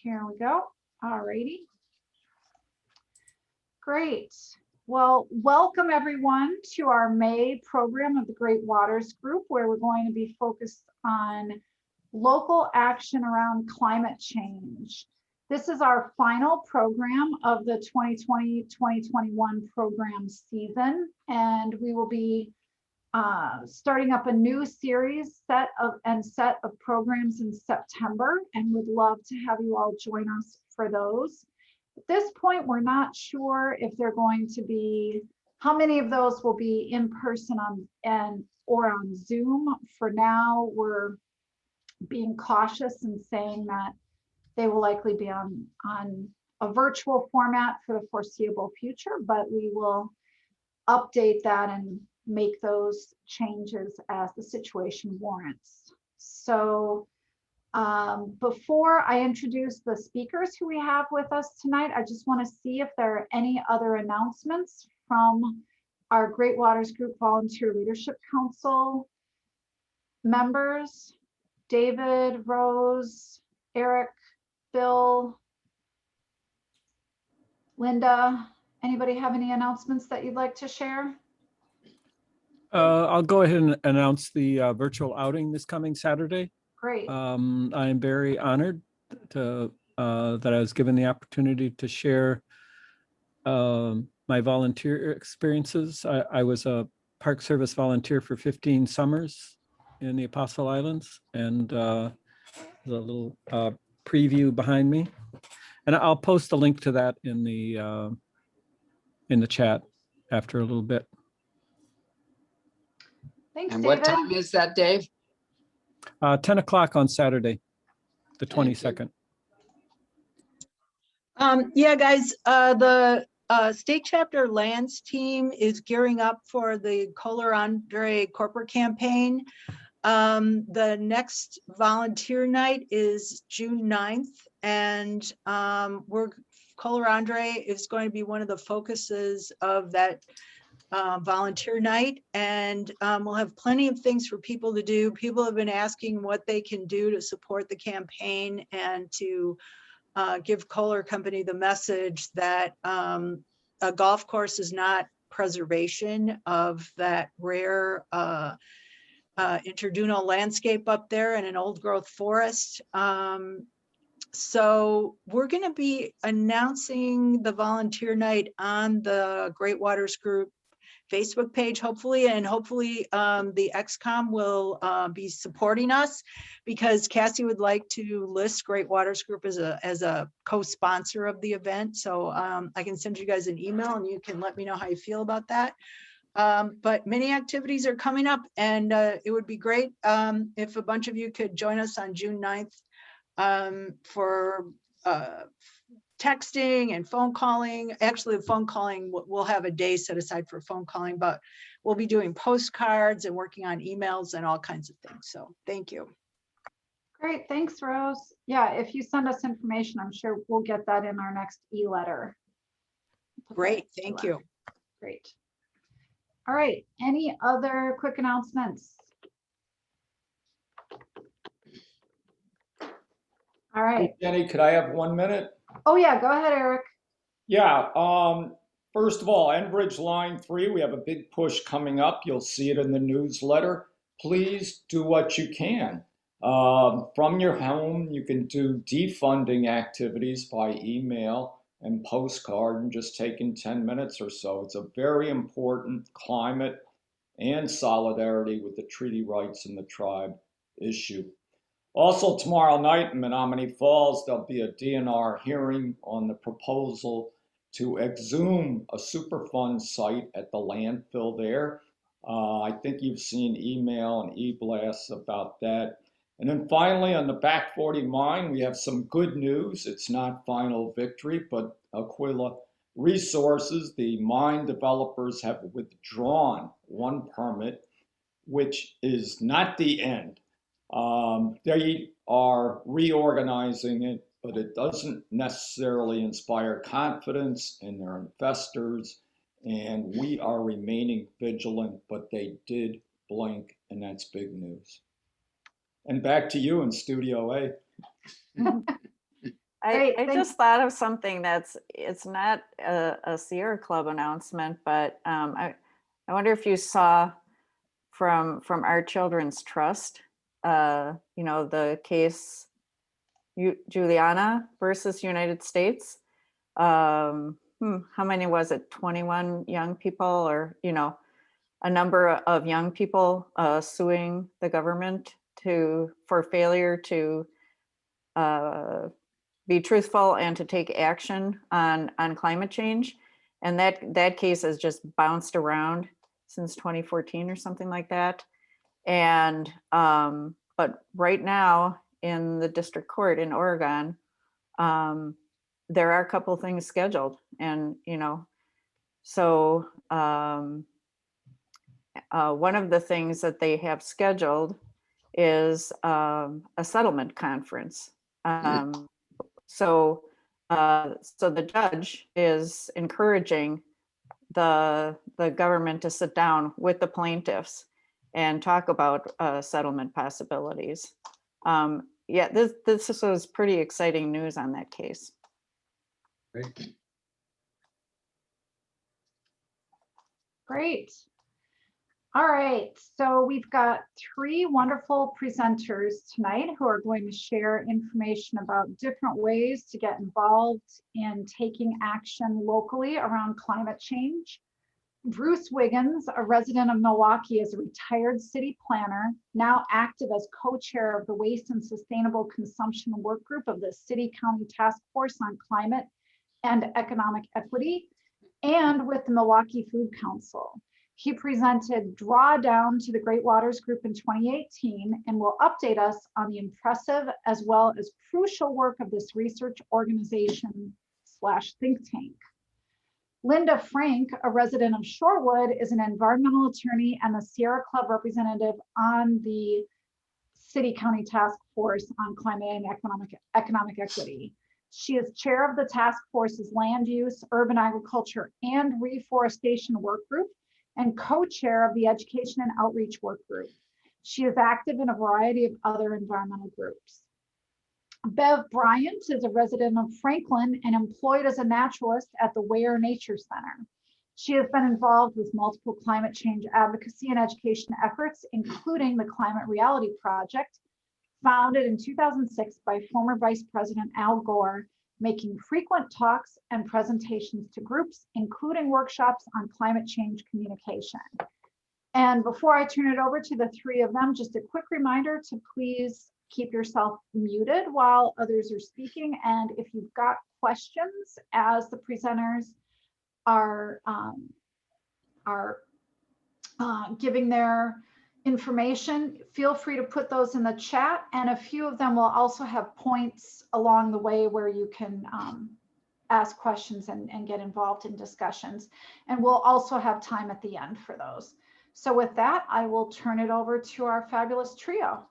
Here we go. All righty. Great. Well, welcome everyone to our May program of the Great Waters Group, where we're going to be focused on local action around climate change. This is our final program of the 2020-2021 program season, and we will be starting up a new series set of programs in September, and would love to have you all join us for those. At this point, we're not sure if they're going to be, how many of those will be in person or on Zoom. For now, we're being cautious and saying that they will likely be on a virtual format for the foreseeable future, but we will update that and make those changes as the situation warrants. So before I introduce the speakers who we have with us tonight, I just want to see if there are any other announcements from our Great Waters Group Volunteer Leadership Council members. David, Rose, Eric, Bill, Linda, anybody have any announcements that you'd like to share? I'll go ahead and announce the virtual outing this coming Saturday. Great. I am very honored that I was given the opportunity to share my volunteer experiences. I was a Park Service volunteer for 15 summers in the Apostle Islands, and there's a little preview behind me. And I'll post a link to that in the chat after a little bit. Thanks, And David. what time is that, Dave? 10 o'clock on Saturday, the 22nd. Yeah, guys, the state chapter lands team is gearing up for the Kohler Andre corporate campaign. The next volunteer night is June 9th, and Kohler Andre is going to be one of the focuses of that volunteer night, and we'll have plenty of things for people to do. People have been asking what they can do to support the campaign and to give Kohler Company the message that a golf course is not preservation of that rare interdunal landscape up there in an old growth forest. So we're going to be announcing the volunteer night on the Great Waters Group Facebook page, hopefully, and hopefully the XCOM will be supporting us, because Cassie would like to list Great Waters Group as a co-sponsor of the event. So I can send you guys an email and you can let me know how you feel about that. But many activities are coming up, and it would be great if a bunch of you could join us on June 9th for texting and phone calling. Actually, the phone calling, we'll have a day set aside for phone calling, but we'll be doing postcards and working on emails and all kinds of things. So thank you. Great, thanks, Rose. Yeah, if you send us information, I'm sure we'll get that in our next e-letter. Great, thank you. Great. All right, any other quick announcements? All right. Hey, Jenny, could I have 1 minute? Oh yeah, go ahead, Eric. Yeah, first of all, Enbridge Line 3, we have a big push coming up. You'll see it in the newsletter. Please do what you can. From your home, you can do defunding activities by email and postcard, and just taking 10 minutes or so. It's a very important climate and solidarity with the treaty rights and the tribe issue. Also, tomorrow night in Menominee Falls, there'll be a DNR hearing on the proposal to exhume a Superfund site at the landfill there. I think you've seen email and e-blasts about that. And then finally, on the Back 40 mine, we have some good news. It's not final victory, but Aquila Resources, the mine developers, have withdrawn one permit, which is not the end. They are reorganizing it, but it doesn't necessarily inspire confidence in their investors, and we are remaining vigilant, but they did blink, and that's big news. And back to you in Studio A. Great, I thank- just thought of something it's not a Sierra Club announcement, but I wonder if you saw from our Children's Trust, the case Juliana versus United States. How many was it? 21 young people, or, a number of young people suing the government for failure to be truthful and to take action on climate change. And that case has just bounced around since 2014 or something like that. And but right now in the district court in Oregon, there are a couple things scheduled, and so one of the things that they have scheduled is a settlement conference. So the judge is encouraging the government to sit down with the plaintiffs and talk about settlement possibilities. Yeah, this was pretty exciting news on that case. Great. Great. All right, so we've got 3 wonderful presenters tonight who are going to share information about different ways to get involved in taking action locally around climate change. Bruce Wiggins, a resident of Milwaukee, is a retired city planner, now active as co-chair of the Waste and Sustainable Consumption Work Group of the City County Task Force on Climate and Economic Equity, and with the Milwaukee Food Council. He presented Drawdown to the Great Waters Group in 2018 and will update us on the impressive as well as crucial work of this research organization / think tank. Linda Frank, a resident of Shorewood, is an environmental attorney and the Sierra Club representative on the City County Task Force on Climate and Economic Equity. She is chair of the task force's Land Use, Urban Agriculture, and Reforestation Work Group and co-chair of the Education and Outreach Work Group. She is active in a variety of other environmental groups. Bev Bryant is a resident of Franklin and employed as a naturalist at the Ware Nature Center. She has been involved with multiple climate change advocacy and education efforts, including the Climate Reality Project, founded in 2006 by former Vice President Al Gore, making frequent talks and presentations to groups, including workshops on climate change communication. And before I turn it over to the 3 of them, just a quick reminder to please keep yourself muted while others are speaking. And if you've got questions as the presenters are giving their information, feel free to put those in the chat. And a few of them will also have points along the way where you can ask questions and get involved in discussions. And we'll also have time at the end for those. So with that, I will turn it over to our fabulous trio.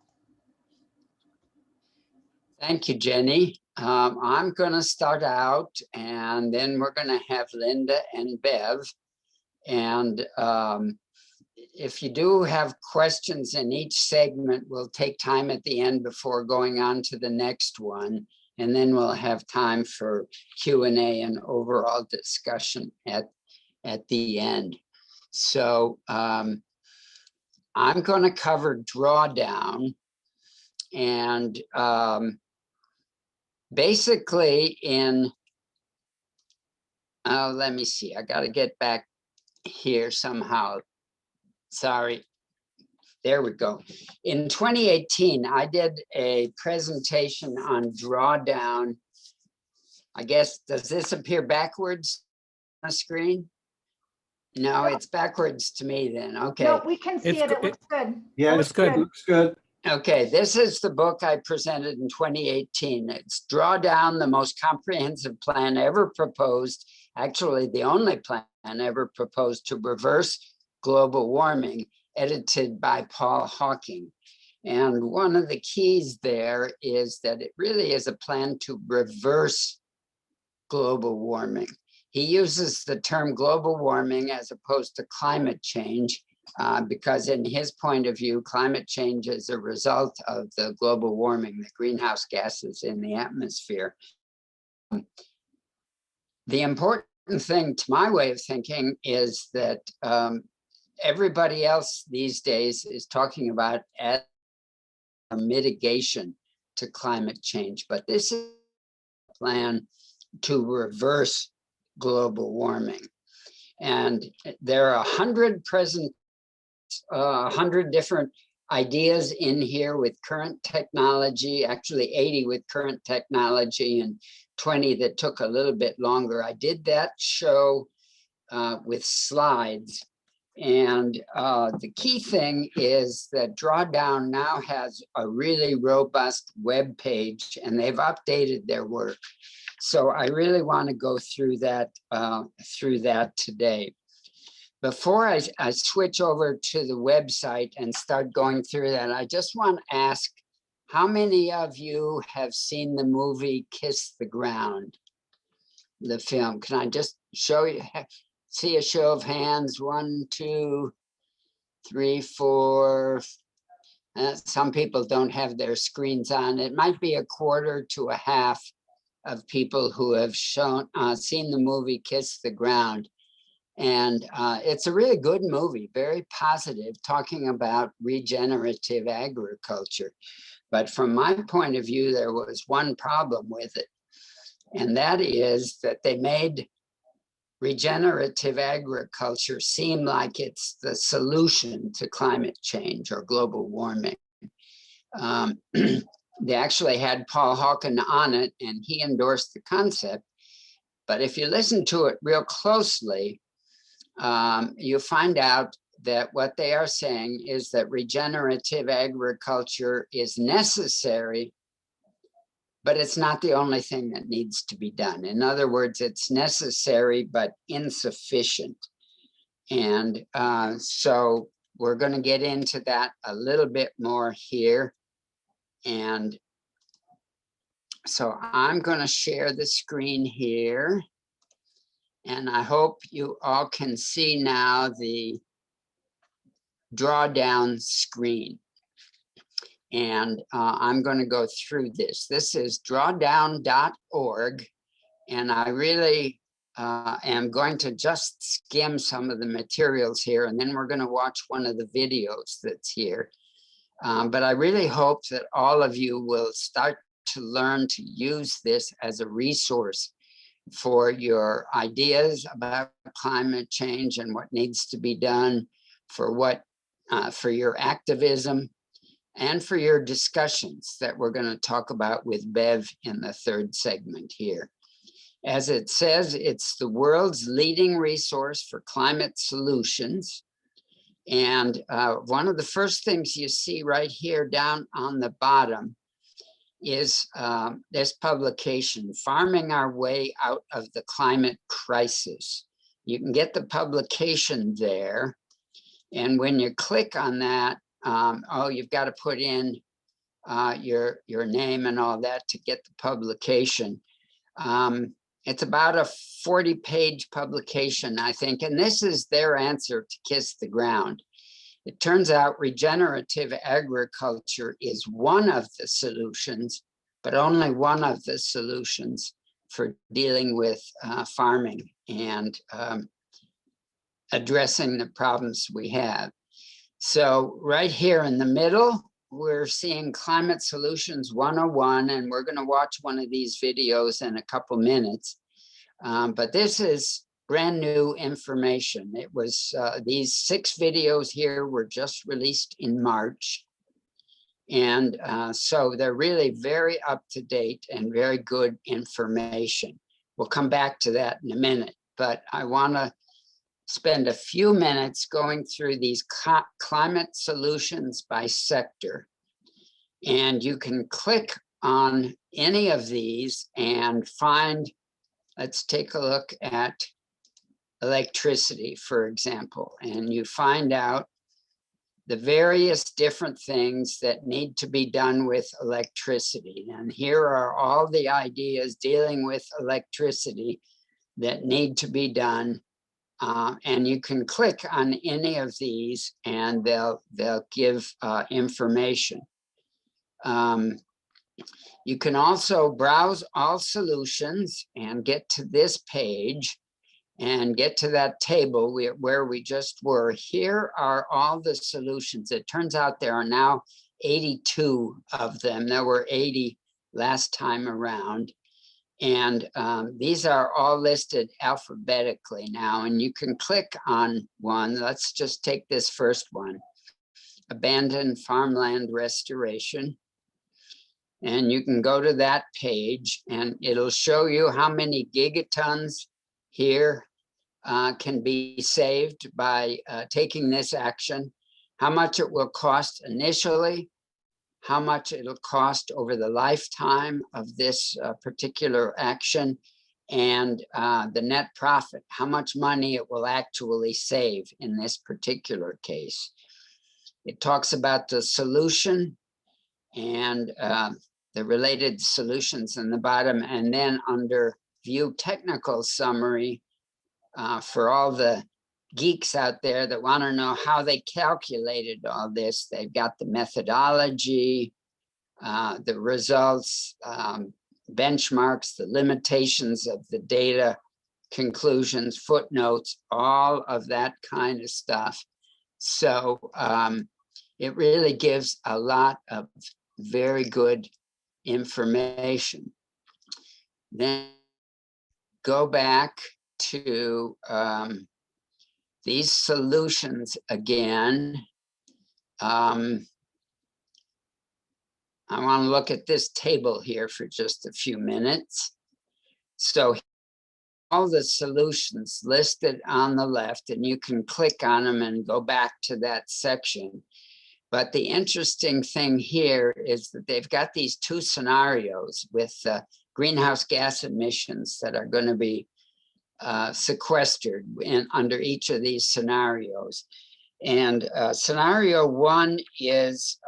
Thank you, Jenny. I'm going to start out, and then we're going to have Linda and Bev. And if you do have questions in each segment, we'll take time at the end before going on to the next one. And then we'll have time for Q&A and overall discussion at the end. So I'm going to cover Drawdown. And basically let me see, I got to get back here somehow. Sorry. There we go. In 2018, I did a presentation on Drawdown. I guess, does this appear backwards on the screen? No, it's backwards to me then. Okay. No, we can see It's it. go- It looks good. Yeah, It's good. Looks good. Okay, this is the book I presented in 2018. It's Drawdown, the most comprehensive plan ever proposed, actually the only plan ever proposed to reverse global warming, edited by Paul Hawking. And one of the keys there is that it really is a plan to reverse global warming. He uses the term global warming as opposed to climate change, because in his point of view, climate change is a result of the global warming, the greenhouse gases in the atmosphere. The important thing to my way of thinking is that everybody else these days is talking about mitigation to climate change, but this is a plan to reverse global warming. And there are 100 different ideas in here with current technology, actually 80 with current technology and 20 that took a little bit longer. I did that show with slides. And the key thing is that Drawdown now has a really robust web page, and they've updated their work. So I really want to go through that today. Before I switch over to the website and start going through that, I just want to ask, how many of you have seen the movie Kiss the Ground, the film? Can I just show you? See a show of hands, 1, 2, 3, 4. Some people don't have their screens on. It might be a quarter to a half of people who have seen the movie Kiss the Ground. And it's a really good movie, very positive, talking about regenerative agriculture. But from my point of view, there was one problem with it. And that is that they made regenerative agriculture seem like it's the solution to climate change or global warming. They actually had Paul Hawken on it, and he endorsed the concept. But if you listen to it real closely, you find out that what they are saying is that regenerative agriculture is necessary, but it's not the only thing that needs to be done. In other words, it's necessary, but insufficient. And so we're going to get into that a little bit more here. And so I'm going to share the screen here. And I hope you all can see now the Drawdown screen. And I'm going to go through this. This is drawdown.org. And I really am going to just skim some of the materials here. And then we're going to watch one of the videos that's here. But I really hope that all of you will start to learn to use this as a resource for your ideas about climate change and what needs to be done, for your activism, and for your discussions that we're going to talk about with Bev in the third segment here. As it says, it's the world's leading resource for climate solutions. And one of the first things you see right here down on the bottom is this publication, Farming Our Way Out of the Climate Crisis. You can get the publication there. And when you click on that, you've got to put in your name and all that to get the publication. It's about a 40-page publication, I think, and this is their answer to Kiss the Ground. It turns out regenerative agriculture is one of the solutions, but only one of the solutions for dealing with farming and addressing the problems we have. So right here in the middle, we're seeing Climate Solutions 101, and we're going to watch one of these videos in a couple minutes. But this is brand new information. It was these 6 videos here were just released in March. And so they're really very up to date and very good information. We'll come back to that in a minute, but I want to spend a few minutes going through these climate solutions by sector. And you can click on any of these and find, let's take a look at electricity, for example, and you find out the various different things that need to be done with electricity. And here are all the ideas dealing with electricity that need to be done. And you can click on any of these and they'll give information. You can also browse all solutions and get to this page and get to that table where we just were. Here are all the solutions. It turns out there are now 82 of them. There were 80 last time around. And these are all listed alphabetically now, and you can click on one. Let's just take this first one, abandoned farmland restoration. And you can go to that page and it'll show you how many gigatons here can be saved by taking this action, how much it will cost initially, how much it'll cost over the lifetime of this particular action, and the net profit, how much money it will actually save in this particular case. It talks about the solution and the related solutions in the bottom, and then under view technical summary, for all the geeks out there that want to know how they calculated all this, they've got the methodology, the results, benchmarks, the limitations of the data, conclusions, footnotes, all of that kind of stuff. So it really gives a lot of very good information. Then go back to these solutions again. I want to look at this table here for just a few minutes. So all the solutions listed on the left, and you can click on them and go back to that section. But the interesting thing here is that they've got these two scenarios with greenhouse gas emissions that are going to be sequestered under each of these scenarios. And scenario one is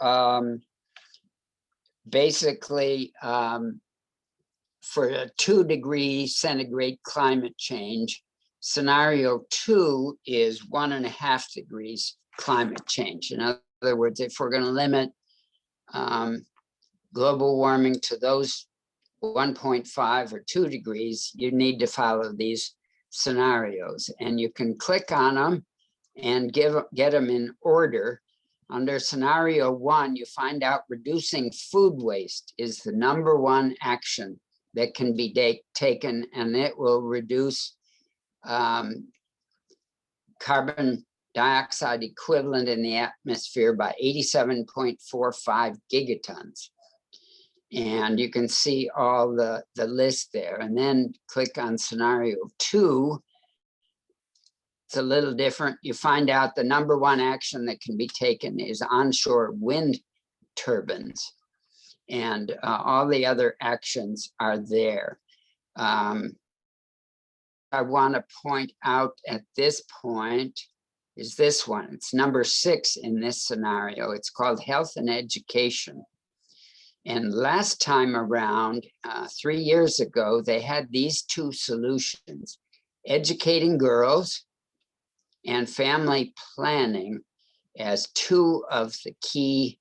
basically for a 2 degree centigrade climate change. Scenario two is 1.5 degrees climate change. In other words, if we're going to limit global warming to those 1.5 or 2 degrees, you need to follow these scenarios, and you can click on them and get them in order. Under scenario one, you find out reducing food waste is the #1 action that can be taken, and it will reduce carbon dioxide equivalent in the atmosphere by 87.45 gigatons. And you can see all the list there, and then click on scenario two. It's a little different. You find out the #1 action that can be taken is onshore wind turbines, and all the other actions are there. I want to point out at this point is this one. It's #6 in this scenario. It's called health and education. And last time around, 3 years ago, they had these two solutions: educating girls and family planning as two of the key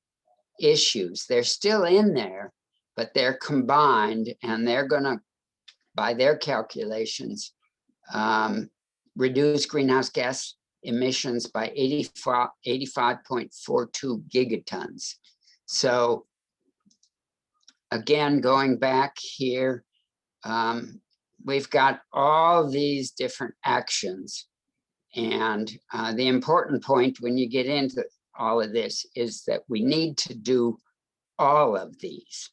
issues. They're still in there, but they're combined, and they're going to, by their calculations, reduce greenhouse gas emissions by 85.42 gigatons. So again, going back here, we've got all these different actions. And the important point when you get into all of this is that we need to do all of these.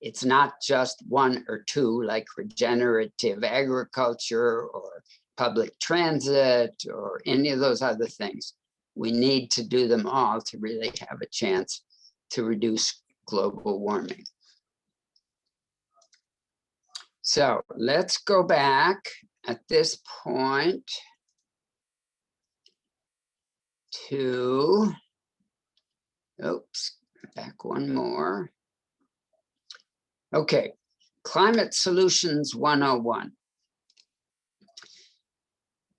It's not just one or two, like regenerative agriculture or public transit or any of those other things. We need to do them all to really have a chance to reduce global warming. So let's go back at this point to, oops, back one more. Okay, Climate Solutions 101.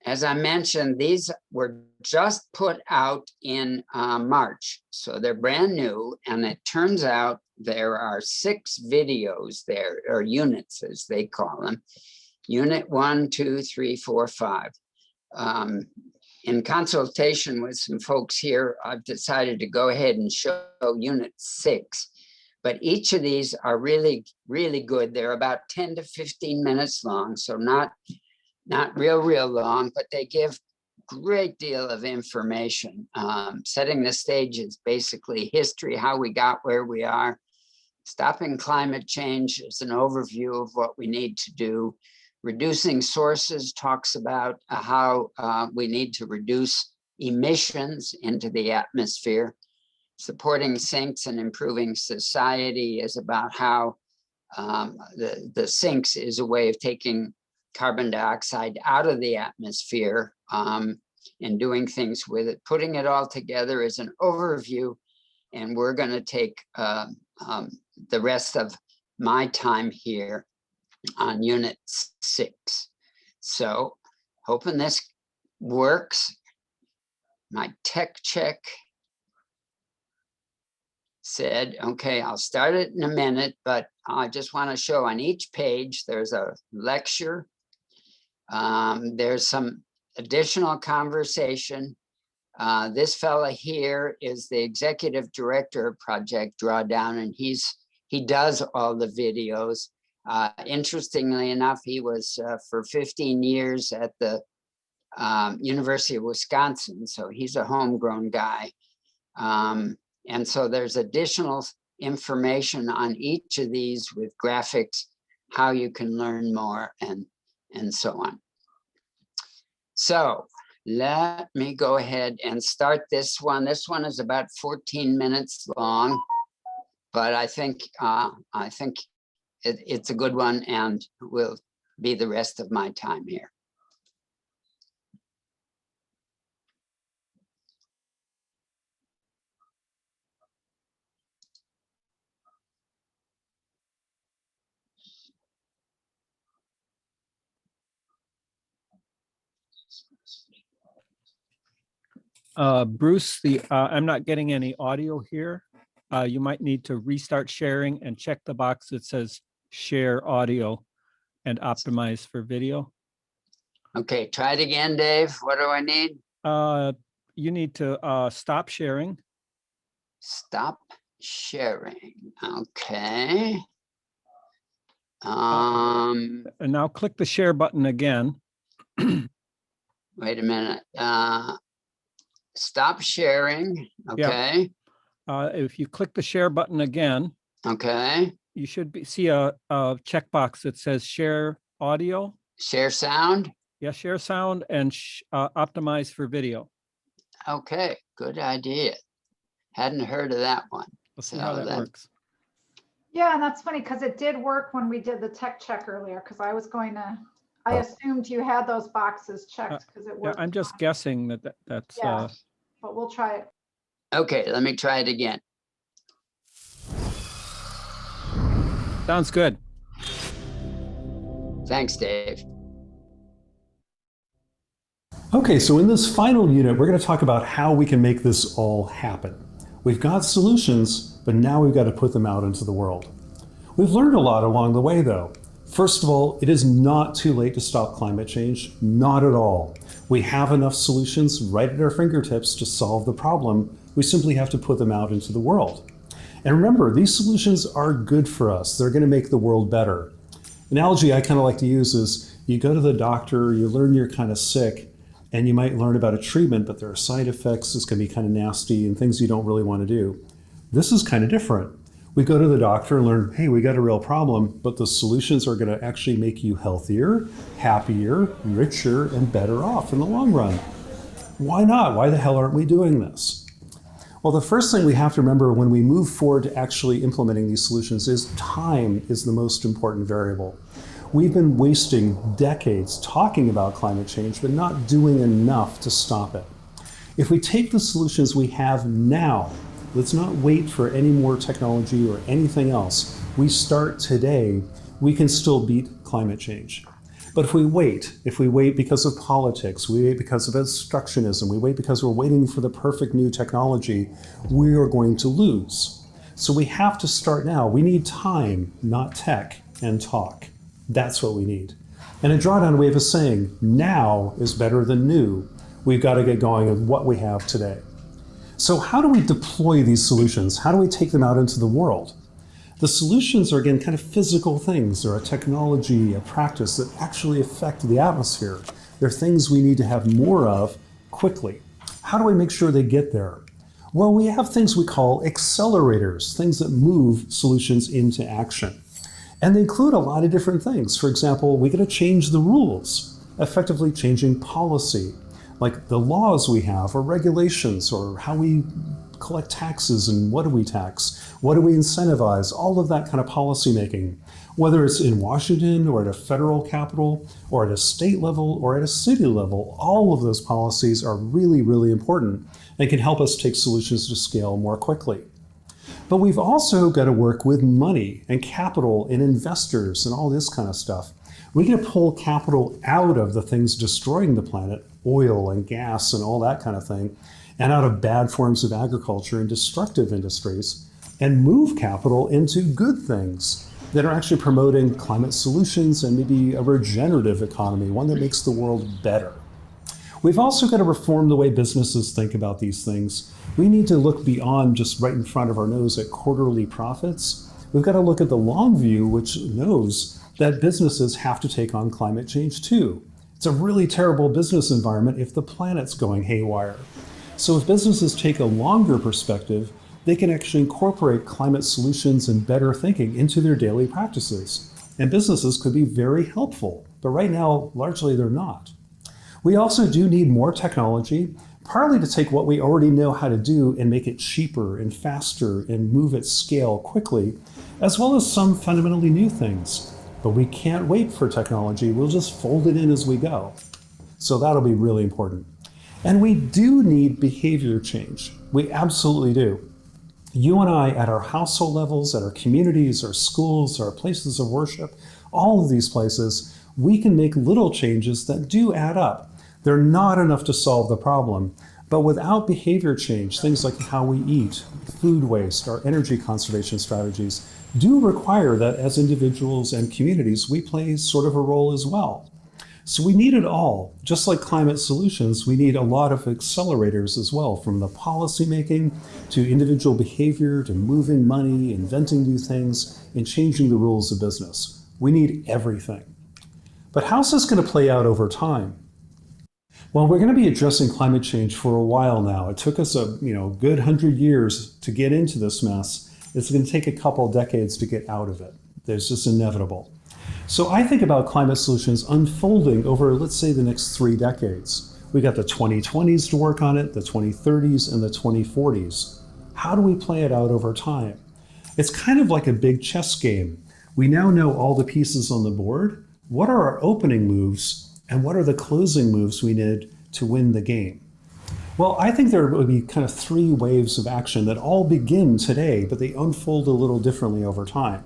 As I mentioned, these were just put out in March, so they're brand new, and it turns out there are 6 videos there, or units as they call them. Unit 1, 2, 3, 4, 5. In consultation with some folks here, I've decided to go ahead and show Unit 6. But each of these are really, really good. They're about 10 to 15 minutes long, so not real long, but they give great deal of information. Setting the stage is basically history, how we got where we are. Stopping climate change is an overview of what we need to do. Reducing sources talks about how we need to reduce emissions into the atmosphere. Supporting sinks and improving society is about how the sinks is a way of taking carbon dioxide out of the atmosphere and doing things with it. Putting it all together is an overview, and we're going to take the rest of my time here on Unit 6. So hoping this works. My tech check said, okay, I'll start it in a minute, but I just want to show on each page, there's a lecture. There's some additional conversation. This fella here is the executive director of Project Drawdown, and he does all the videos. Interestingly enough, he was for 15 years at the University of Wisconsin, so he's a homegrown guy. And so there's additional information on each of these with graphics, how you can learn more and so on. So let me go ahead and start this one. This one is about 14 minutes long, but I think it's a good one and will be the rest of my time here. Bruce, I'm not getting any audio here. You might need to restart sharing and check the box that says share audio and optimize for video. Okay, try it again, Dave. What do I need? You need to stop sharing. Stop sharing. Okay. And now click the share button again. Wait a minute. Stop sharing. Okay. Yeah. If you click the share button again, okay, you should see a checkbox that says share audio. Share sound. Yeah, share sound and optimize for video. Okay, good idea. Hadn't heard of that one. We'll see how that works. Yeah, and that's funny because it did work when we did the tech check earlier, because I assumed you had those boxes checked because it worked. Yeah, I'm just guessing that's. Yeah, but we'll try it. Okay, let me try it again. Sounds good. Thanks, Dave. Okay, so in this final unit, we're going to talk about how we can make this all happen. We've got solutions, but now we've got to put them out into the world. We've learned a lot along the way, though. First of all, it is not too late to stop climate change, not at all. We have enough solutions right at our fingertips to solve the problem. We simply have to put them out into the world. And remember, these solutions are good for us. They're going to make the world better. Analogy I kind of like to use is you go to the doctor, you learn you're kind of sick, and you might learn about a treatment, but there are side effects. It's going to be kind of nasty and things you don't really want to do. This is kind of different. We go to the doctor and learn, hey, we got a real problem, but the solutions are going to actually make you healthier, happier, richer, and better off in the long run. Why not? Why the hell aren't we doing this? Well, the first thing we have to remember when we move forward to actually implementing these solutions is time is the most important variable. We've been wasting decades talking about climate change, but not doing enough to stop it. If we take the solutions we have now, let's not wait for any more technology or anything else. We start today, we can still beat climate change. But if we wait because of politics, we wait because of obstructionism, we wait because we're waiting for the perfect new technology, we are going to lose. So we have to start now. We need time, not tech and talk. That's what we need. And in Drawdown, we have a saying, now is better than new. We've got to get going with what we have today. So how do we deploy these solutions? How do we take them out into the world? The solutions are, again, kind of physical things. They're a technology, a practice that actually affect the atmosphere. They're things we need to have more of quickly. How do we make sure they get there? Well, we have things we call accelerators, things that move solutions into action. And they include a lot of different things. For example, we got to change the rules, effectively changing policy, like the laws we have or regulations or how we collect taxes and what do we tax, what do we incentivize, all of that kind of policy making, whether it's in Washington or at a federal capital or at a state level or at a city level. All of those policies are really, really important and can help us take solutions to scale more quickly. But we've also got to work with money and capital and investors and all this kind of stuff. We got to pull capital out of the things destroying the planet, oil and gas and all that kind of thing, and out of bad forms of agriculture and destructive industries, and move capital into good things that are actually promoting climate solutions and maybe a regenerative economy, one that makes the world better. We've also got to reform the way businesses think about these things. We need to look beyond just right in front of our nose at quarterly profits. We've got to look at the long view, which knows that businesses have to take on climate change too. It's a really terrible business environment if the planet's going haywire. So if businesses take a longer perspective, they can actually incorporate climate solutions and better thinking into their daily practices. And businesses could be very helpful, but right now, largely they're not. We also do need more technology, partly to take what we already know how to do and make it cheaper and faster and move at scale quickly, as well as some fundamentally new things. But we can't wait for technology, we'll just fold it in as we go. So that'll be really important. And we do need behavior change. We absolutely do. You and I, at our household levels, at our communities, our schools, our places of worship, all of these places, we can make little changes that do add up. They're not enough to solve the problem, but without behavior change, things like how we eat, food waste, our energy conservation strategies, do require that as individuals and communities, we play sort of a role as well. So we need it all. Just like climate solutions, we need a lot of accelerators as well, from the policy making to individual behavior to moving money, inventing new things, and changing the rules of business. We need everything. But how's this going to play out over time? Well, we're going to be addressing climate change for a while now. It took us a good 100 years to get into this mess. It's going to take a couple decades to get out of it. It's just inevitable. So I think about climate solutions unfolding over, let's say, the next 3 decades. We got the 2020s to work on it, the 2030s, and the 2040s. How do we play it out over time? It's kind of like a big chess game. We now know all the pieces on the board. What are our opening moves? And what are the closing moves we need to win the game? Well, I think there will be kind of 3 waves of action that all begin today, but they unfold a little differently over time.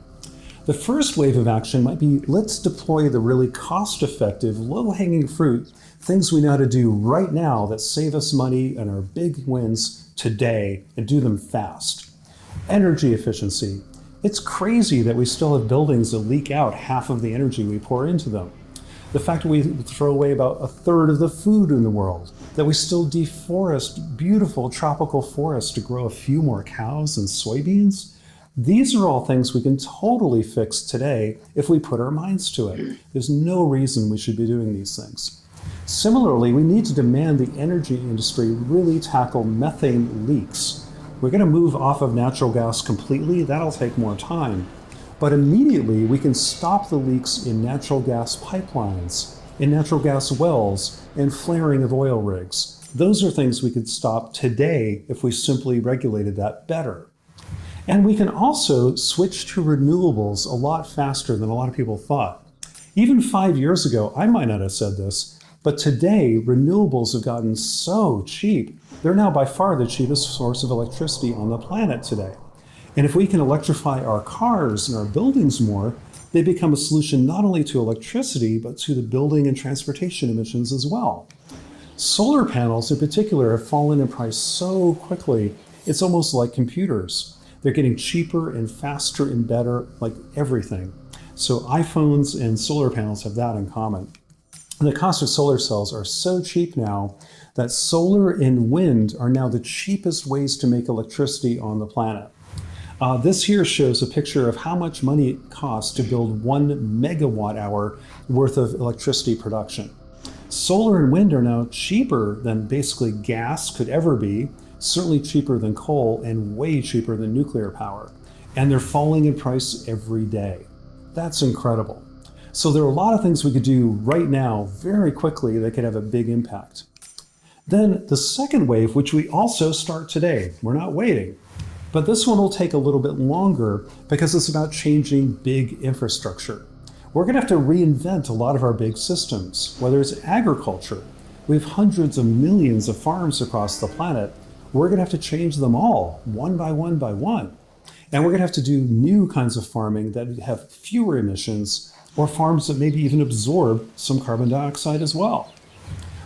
The first wave of action might be, let's deploy the really cost-effective, low-hanging fruit, things we know how to do right now that save us money and are big wins today, and do them fast. Energy efficiency. It's crazy that we still have buildings that leak out half of the energy we pour into them. The fact that we throw away about 1/3 of the food in the world, that we still deforest beautiful tropical forests to grow a few more cows and soybeans. These are all things we can totally fix today if we put our minds to it. There's no reason we should be doing these things. Similarly, we need to demand the energy industry really tackle methane leaks. We're going to move off of natural gas completely. That'll take more time. But immediately we can stop the leaks in natural gas pipelines, in natural gas wells, and flaring of oil rigs. Those are things we could stop today if we simply regulated that better. And we can also switch to renewables a lot faster than a lot of people thought. Even 5 years ago, I might not have said this, but today renewables have gotten so cheap. They're now by far the cheapest source of electricity on the planet today. And if we can electrify our cars and our buildings more, they become a solution not only to electricity, but to the building and transportation emissions as well. Solar panels in particular have fallen in price so quickly, it's almost like computers. They're getting cheaper and faster and better, like everything. So iPhones and solar panels have that in common. The cost of solar cells are so cheap now that solar and wind are now the cheapest ways to make electricity on the planet. This here shows a picture of how much money it costs to build 1 megawatt hour worth of electricity production. Solar and wind are now cheaper than basically gas could ever be, certainly cheaper than coal, and way cheaper than nuclear power. And they're falling in price every day. That's incredible. So there are a lot of things we could do right now very quickly that could have a big impact. Then the second wave, which we also start today, we're not waiting, but this one will take a little bit longer because it's about changing big infrastructure. We're going to have to reinvent a lot of our big systems, whether it's agriculture. We have hundreds of millions of farms across the planet. We're going to have to change them all, one by one by one. And we're going to have to do new kinds of farming that have fewer emissions, or farms that maybe even absorb some carbon dioxide as well.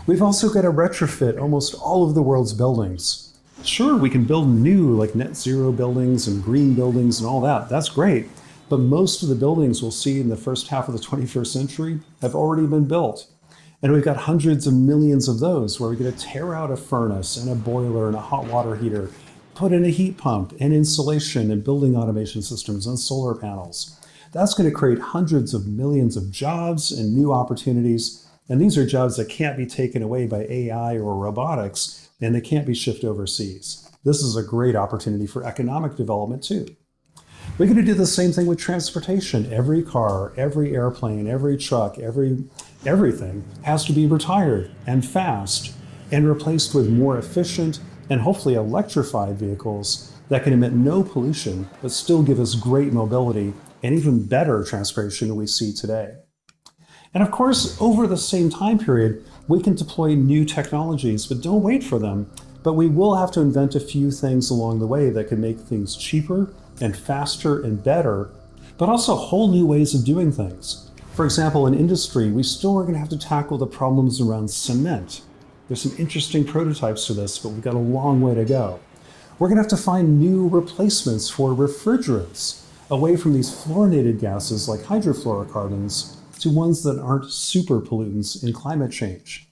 We've also got to retrofit almost all of the world's buildings. Sure, we can build new, like net zero buildings and green buildings and all that. That's great. But most of the buildings we'll see in the first half of the 21st century have already been built. And we've got hundreds of millions of those where we're going to tear out a furnace and a boiler and a hot water heater, put in a heat pump and insulation and building automation systems and solar panels. That's going to create hundreds of millions of jobs and new opportunities. And these are jobs that can't be taken away by AI or robotics, and they can't be shipped overseas. This is a great opportunity for economic development too. We're going to do the same thing with transportation. Every car, every airplane, every truck, everything has to be retired and fast and replaced with more efficient and hopefully electrified vehicles that can emit no pollution, but still give us great mobility and even better transportation than we see today. And of course, over the same time period, we can deploy new technologies, but don't wait for them. But we will have to invent a few things along the way that can make things cheaper and faster and better, but also whole new ways of doing things. For example, in industry, we still are going to have to tackle the problems around cement. There's some interesting prototypes for this, but we've got a long way to go. We're going to have to find new replacements for refrigerants, away from these fluorinated gases like hydrofluorocarbons to ones that aren't super pollutants in climate change.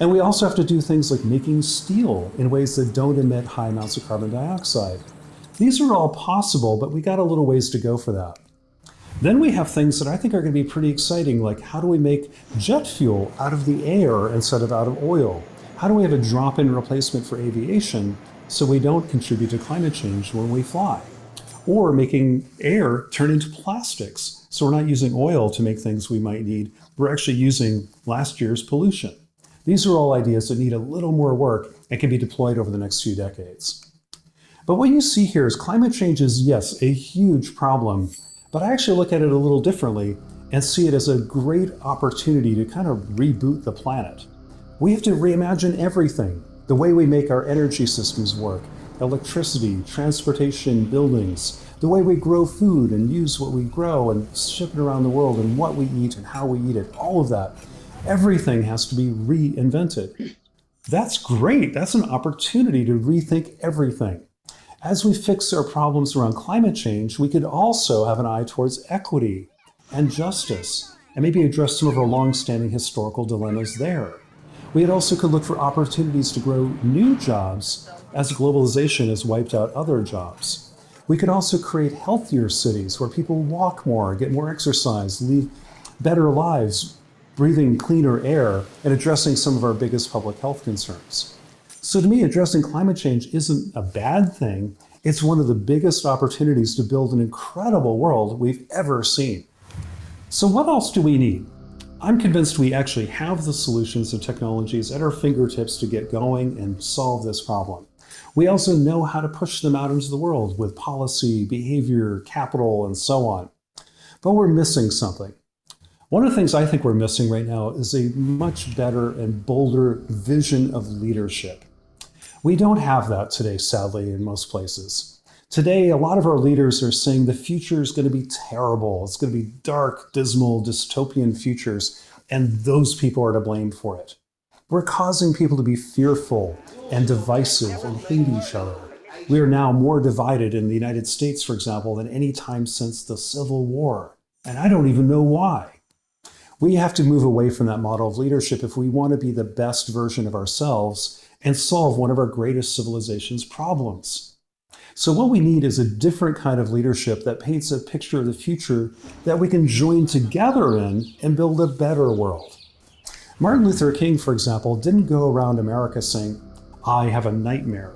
And we also have to do things like making steel in ways that don't emit high amounts of carbon dioxide. These are all possible, but we got a little ways to go for that. Then we have things that I think are going to be pretty exciting, like how do we make jet fuel out of the air instead of out of oil? How do we have a drop-in replacement for aviation so we don't contribute to climate change when we fly? Or making air turn into plastics, so we're not using oil to make things we might need. We're actually using last year's pollution. These are all ideas that need a little more work and can be deployed over the next few decades. But what you see here is climate change is, yes, a huge problem, but I actually look at it a little differently and see it as a great opportunity to kind of reboot the planet. We have to reimagine everything, the way we make our energy systems work, electricity, transportation, buildings, the way we grow food and use what we grow and ship it around the world and what we eat and how we eat it, all of that. Everything has to be reinvented. That's great. That's an opportunity to rethink everything. As we fix our problems around climate change, we could also have an eye towards equity and justice and maybe address some of our long-standing historical dilemmas there. We also could look for opportunities to grow new jobs as globalization has wiped out other jobs. We could also create healthier cities where people walk more, get more exercise, lead better lives, breathing cleaner air, and addressing some of our biggest public health concerns. So to me, addressing climate change isn't a bad thing. It's one of the biggest opportunities to build an incredible world we've ever seen. So what else do we need? I'm convinced we actually have the solutions and technologies at our fingertips to get going and solve this problem. We also know how to push them out into the world with policy, behavior, capital, and so on. But we're missing something. One of the things I think we're missing right now is a much better and bolder vision of leadership. We don't have that today, sadly, in most places. Today, a lot of our leaders are saying the future is going to be terrible. It's going to be dark, dismal, dystopian futures, and those people are to blame for it. We're causing people to be fearful and divisive and hate each other. We are now more divided in the United States, for example, than any time since the Civil War. And I don't even know why. We have to move away from that model of leadership if we want to be the best version of ourselves and solve one of our greatest civilization's problems. So what we need is a different kind of leadership that paints a picture of the future that we can join together in and build a better world. Martin Luther King, for example, didn't go around America saying, "I have a nightmare."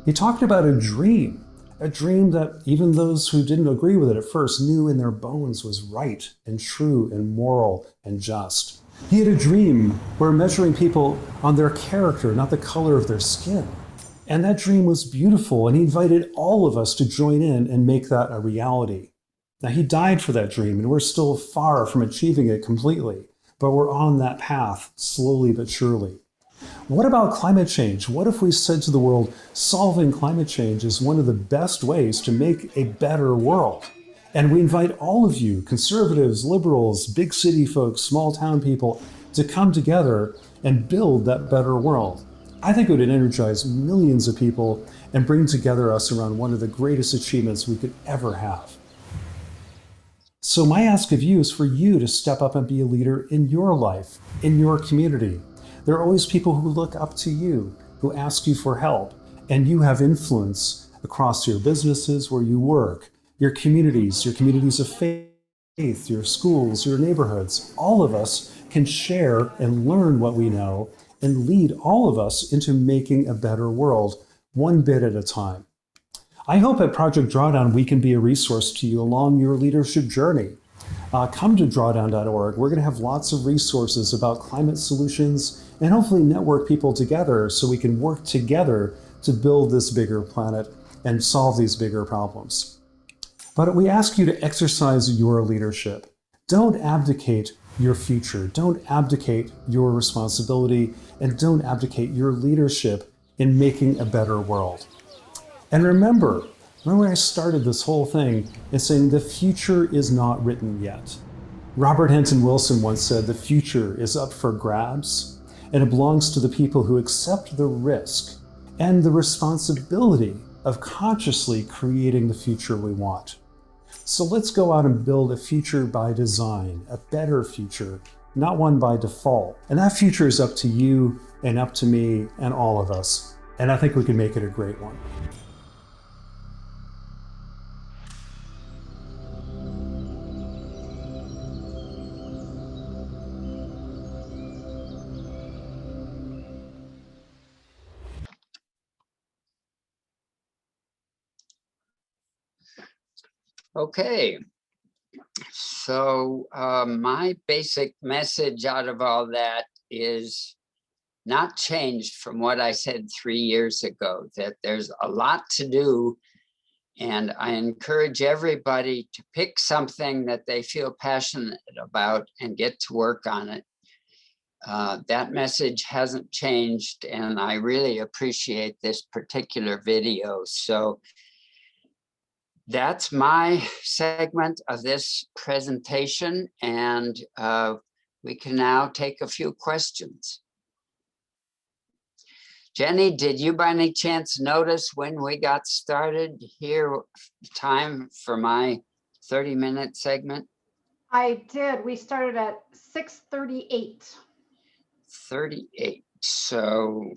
He talked about a dream that even those who didn't agree with it at first knew in their bones was right and true and moral and just. He had a dream where measuring people on their character, not the color of their skin. And that dream was beautiful, and he invited all of us to join in and make that a reality. Now, he died for that dream, and we're still far from achieving it completely, but we're on that path, slowly but surely. What about climate change? What if we said to the world, solving climate change is one of the best ways to make a better world? And we invite all of you, conservatives, liberals, big city folks, small town people, to come together and build that better world. I think it would energize millions of people and bring together us around one of the greatest achievements we could ever have. So my ask of you is for you to step up and be a leader in your life, in your community. There are always people who look up to you, who ask you for help, and you have influence across your businesses where you work, your communities of faith, your schools, your neighborhoods. All of us can share and learn what we know and lead all of us into making a better world, one bit at a time. I hope at Project Drawdown we can be a resource to you along your leadership journey. Come to drawdown.org. We're going to have lots of resources about climate solutions and hopefully network people together so we can work together to build this bigger planet and solve these bigger problems. But we ask you to exercise your leadership. Don't abdicate your future. Don't abdicate your responsibility, and don't abdicate your leadership in making a better world. And remember I started this whole thing in saying the future is not written yet. Robert Henton Wilson once said the future is up for grabs, and it belongs to the people who accept the risk and the responsibility of consciously creating the future we want. So let's go out and build a future by design, a better future, not one by default. And that future is up to you and up to me and all of us. And I think we can make it a great one. Okay, so my basic message out of all that is not changed from what I said 3 years ago, that there's a lot to do, and I encourage everybody to pick something that they feel passionate about and get to work on it. That message hasn't changed, and I really appreciate this particular video. So that's my segment of this presentation, and we can now take a few questions. Jenny, did you by any chance notice when we got started here, time for my 30-minute segment? I did. We started at 6:38. 38. So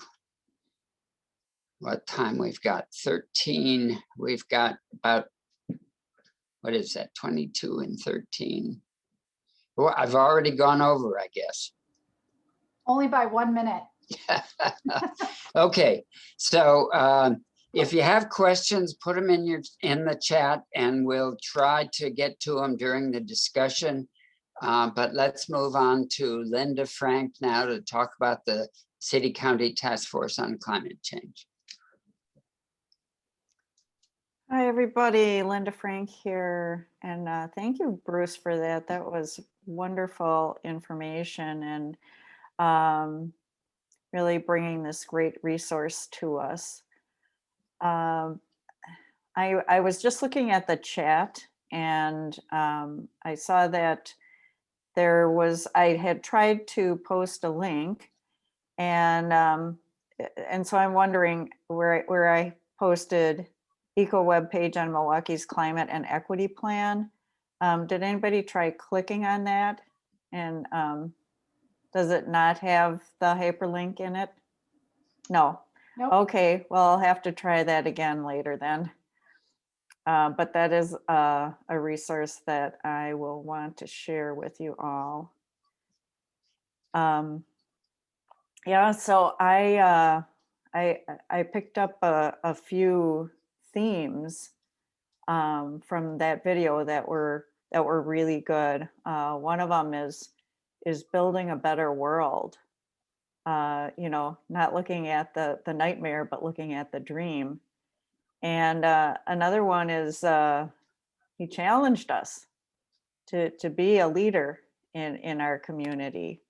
what time we've got? 13. We've got about, what is that, 22 and 13? Well, I've already gone over, I guess. Only by 1 minute. Okay, so if you have questions, put them in the chat, and we'll try to get to them during the discussion. But let's move on to Linda Frank now to talk about the City County Task Force on Climate Change. Hi, everybody. Linda Frank here. And thank you, Bruce, for that. That was wonderful information, and really bringing this great resource to us. I was just looking at the chat, and I saw that I had tried to post a link, and so I'm wondering where I posted eco webpage on Milwaukee's climate and equity plan. Did anybody try clicking on that? And does it not have the hyperlink in it? No. Nope. Okay, well, I'll have to try that again later then. But that is a resource that I will want to share with you all. Yeah, so I picked up a few themes from that video that were really good. One of them is building a better world. You know, not looking at the nightmare, but looking at the dream. And another one is he challenged us to be a leader in our community,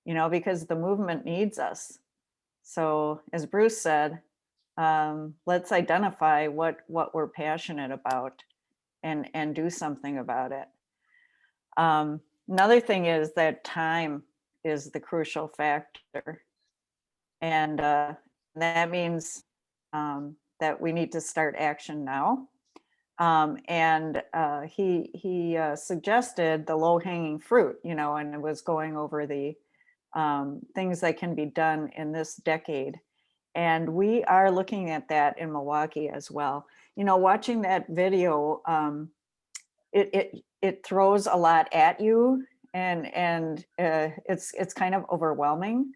you know, because the movement needs us. So as Bruce said, let's identify what we're passionate about and do something about it. Another thing is that time is the crucial factor. And that means that we need to start action now. And he suggested the low-hanging fruit, you know, and it was going over the things that can be done in this decade. And we are looking at that in Milwaukee as well. You know, watching that video, it throws a lot at you, and it's kind of overwhelming.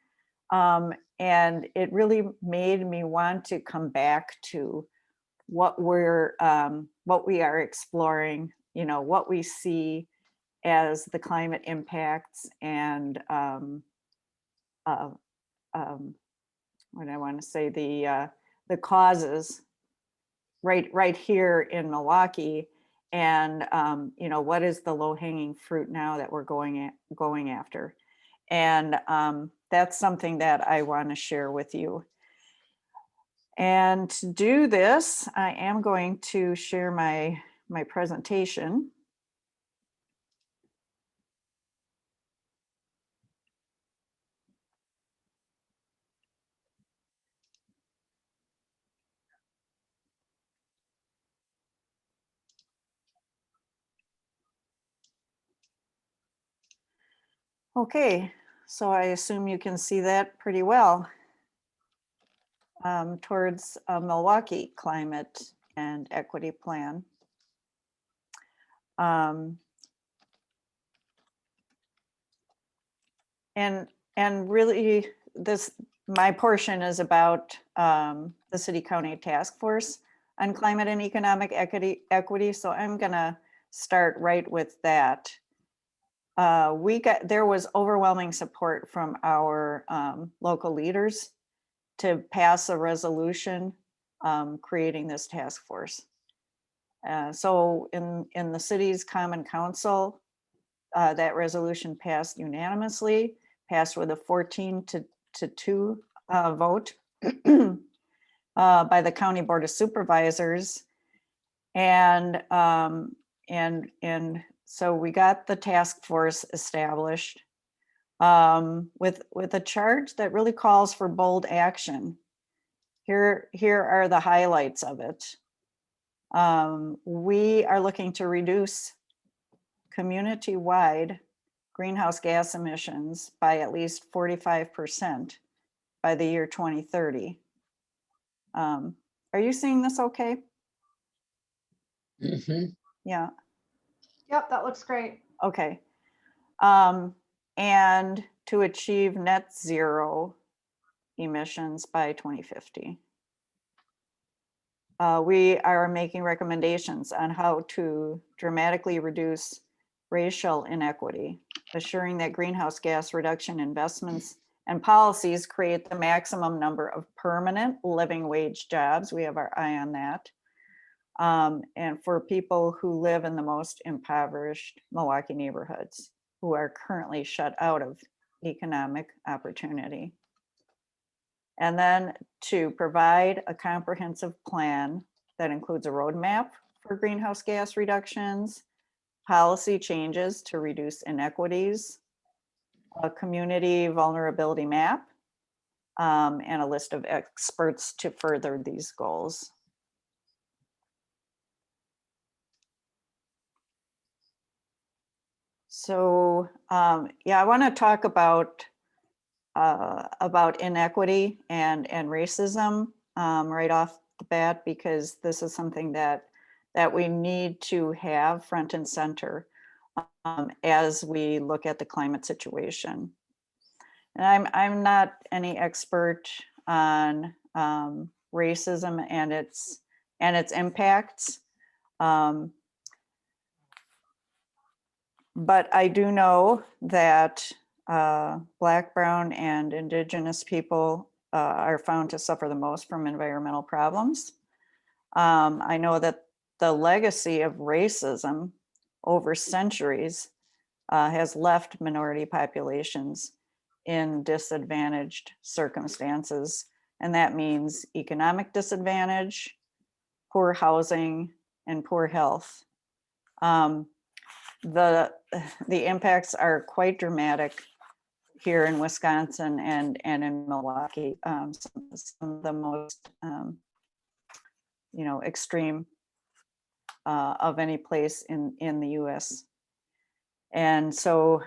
And it really made me want to come back to what we are exploring, you know, what we see as the climate impacts and what I want to say, the causes right here in Milwaukee, and you know, what is the low-hanging fruit now that we're going after, and that's something that I want to share with you. And to do this, I am going to share my presentation. Okay, so I assume you can see that pretty well. Towards a Milwaukee climate and equity plan. And really, my portion is about the City County Task Force on Climate and Economic Equity. So I'm gonna start right with that. There was overwhelming support from our local leaders to pass a resolution creating this task force. So in the city's Common Council, that resolution passed unanimously, passed with a 14-2 vote by the County Board of Supervisors. And so we got the task force established with a charge that really calls for bold action. Here are the highlights of it. We are looking to reduce community-wide greenhouse gas emissions by at least 45% by the year 2030. Are you seeing this okay? Mm-hmm. Yeah. Yep, that looks great. Okay. And to achieve net zero emissions by 2050. We are making recommendations on how to dramatically reduce racial inequity, assuring that greenhouse gas reduction investments and policies create the maximum number of permanent living wage jobs. We have our eye on that. And for people who live in the most impoverished Milwaukee neighborhoods who are currently shut out of economic opportunity. And then to provide a comprehensive plan that includes a roadmap for greenhouse gas reductions, policy changes to reduce inequities, a community vulnerability map, and a list of experts to further these goals. So yeah, I want to talk about inequity and racism right off the bat, because this is something that we need to have front and center as we look at the climate situation. And I'm not any expert on racism and its impacts, but I do know that Black, Brown, and Indigenous people are found to suffer the most from environmental problems. I know that the legacy of racism over centuries has left minority populations in disadvantaged circumstances. And that means economic disadvantage, poor housing, and poor health. The impacts are quite dramatic here in Wisconsin and in Milwaukee. Some of the most extreme of any place in the US. And so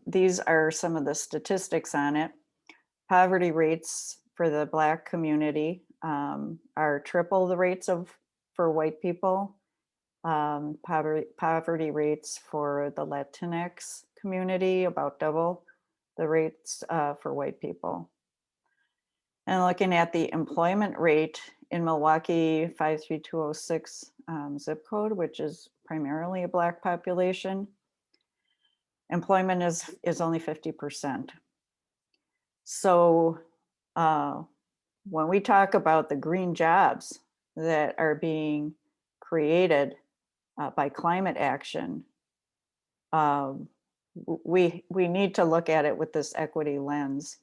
these are some of the statistics on it. Poverty rates for the Black community are triple the rates for white people. Poverty rates for the Latinx community, about double the rates for white people. And looking at the employment rate in Milwaukee, 53206 zip code, which is primarily a Black population, employment is only 50%. So when we talk about the green jobs that are being created by climate action, we need to look at it with this equity lens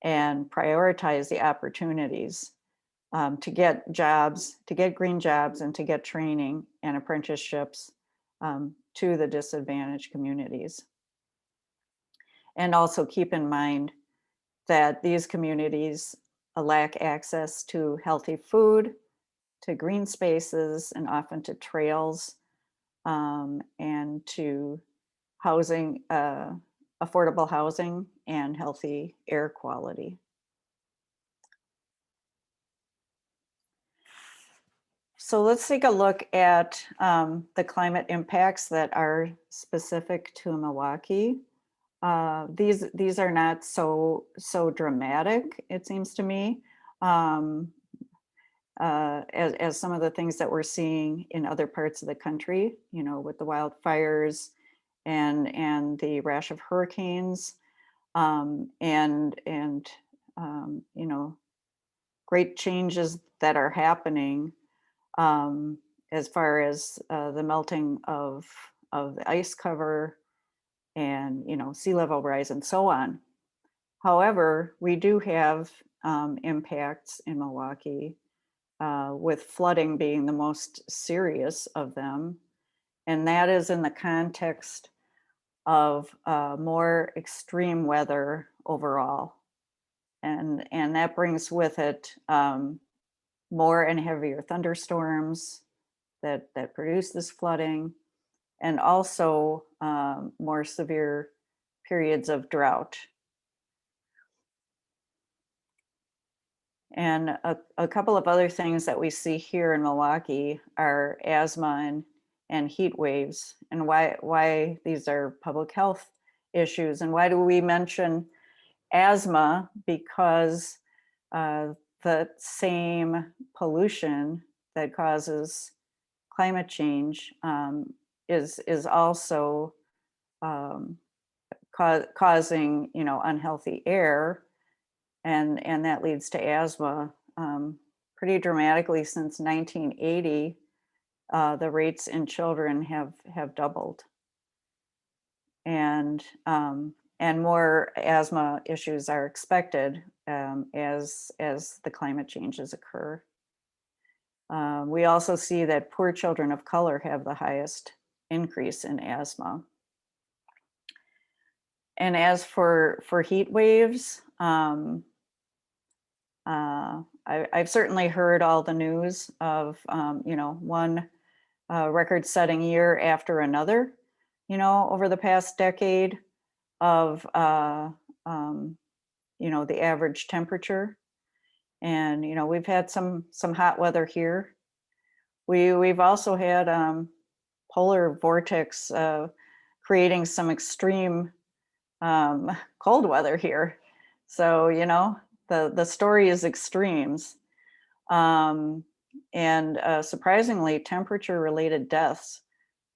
and prioritize the opportunities to get jobs, to get green jobs, and to get training and apprenticeships to the disadvantaged communities. And also keep in mind that these communities lack access to healthy food, to green spaces, and often to trails, and to housing, affordable housing, and healthy air quality. So let's take a look at the climate impacts that are specific to Milwaukee. These are not so dramatic, it seems to me, as some of the things that we're seeing in other parts of the country, with the wildfires and the rash of hurricanes, and great changes that are happening as far as the melting of the ice cover and sea level rise and so on. However, we do have impacts in Milwaukee, with flooding being the most serious of them. And that is in the context of more extreme weather overall. And that brings with it more and heavier thunderstorms that produce this flooding, and also more severe periods of drought. And a couple of other things that we see here in Milwaukee are asthma and heat waves, and why these are public health issues. And why do we mention asthma? Because the same pollution that causes climate change is also causing unhealthy air, and that leads to asthma pretty dramatically. Since 1980, the rates in children have doubled, and more asthma issues are expected as the climate changes occur. We also see that poor children of color have the highest increase in asthma. And as for heat waves, I've certainly heard all the news of one record-setting year after another. you know, over the past decade of, you know, the average temperature. And, you know, we've had some hot weather here. We've also had polar vortex creating some extreme cold weather here. So, you know, the story is extremes. And surprisingly, temperature-related deaths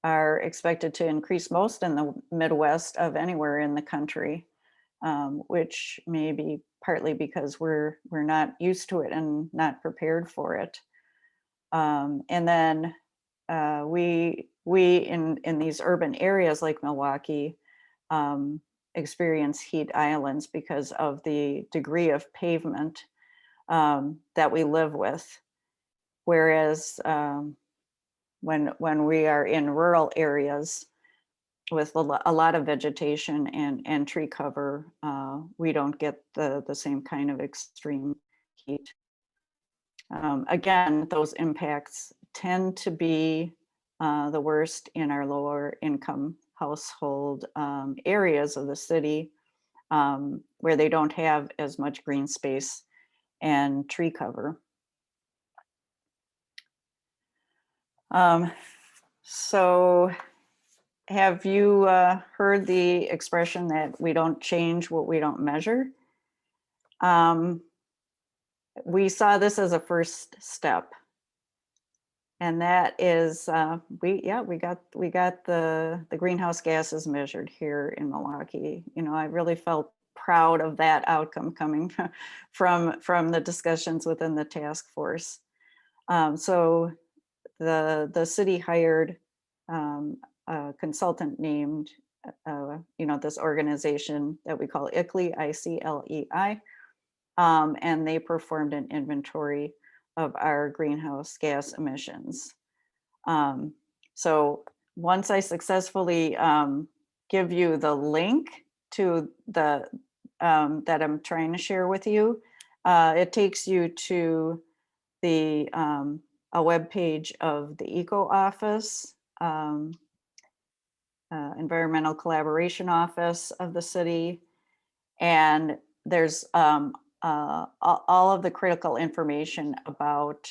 are expected to increase most in the Midwest of anywhere in the country, which may be partly because we're not used to it and not prepared for it. And then we in these urban areas like Milwaukee experience heat islands because of the degree of pavement that we live with. Whereas when we are in rural areas with a lot of vegetation and tree cover, we don't get the same kind of extreme heat. Again, those impacts tend to be the worst in our lower income household areas of the city, where they don't have as much green space and tree cover. So have you heard the expression that we don't change what we don't measure? We saw this as a first step. And that is, we got the greenhouse gases measured here in Milwaukee. You know, I really felt proud of that outcome coming from the discussions within the task force. So the city hired a consultant named, you know, this organization that we call ICLEI, I-C-L-E-I, and they performed an inventory of our greenhouse gas emissions. So once I successfully give you the link to the that I'm trying to share with you, it takes you to the a web page of the ECO office, Environmental Collaboration Office of the city, and there's all of the critical information about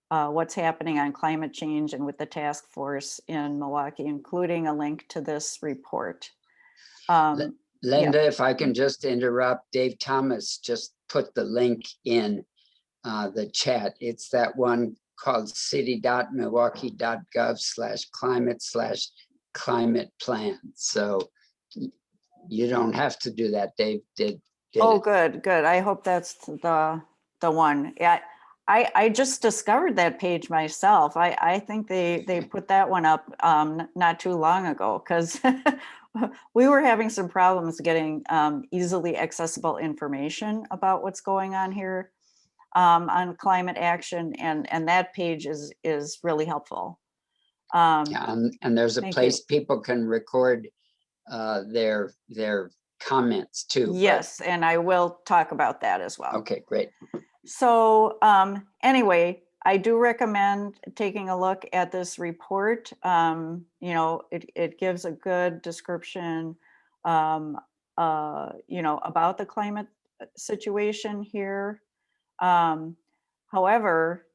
what's happening on climate change and with the task force in Milwaukee, including a link to this report. Linda, yeah. if I can just interrupt, Dave Thomas just put the link in the chat. It's that one called city.milwaukee.gov/climate/climate plan. So you don't have to do that. Dave did Oh, it. good. I hope that's the one. Yeah, I just discovered that page myself. I think they put that one up not too long ago, because we were having some problems getting easily accessible information about what's going on here on climate action, and that page is really helpful. Yeah, and there's a Thank place you. people can record their comments too. Yes, and I will talk about that as well. Okay, great. So anyway, I do recommend taking a look at this report. You know, it gives a good description, you know, about the climate situation here. However,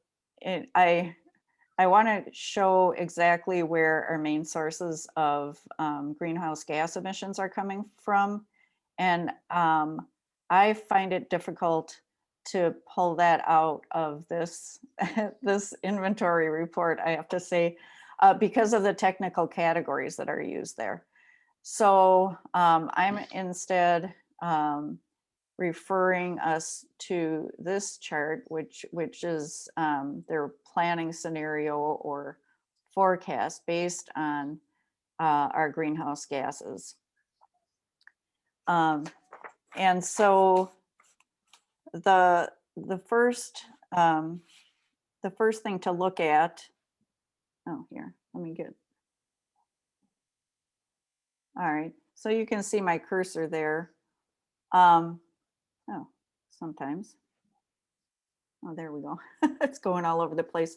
I want to show exactly where our main sources of greenhouse gas emissions are coming from. And I find it difficult to pull that out of this, this inventory report, I have to say, because of the technical categories that are used there. So I'm instead referring us to this chart, which is their planning scenario or forecast based on our greenhouse gases. And so the first thing to look at, oh, here, let me get, all right, so you can see my cursor there. Oh, sometimes, oh, there we go. It's going all over the place.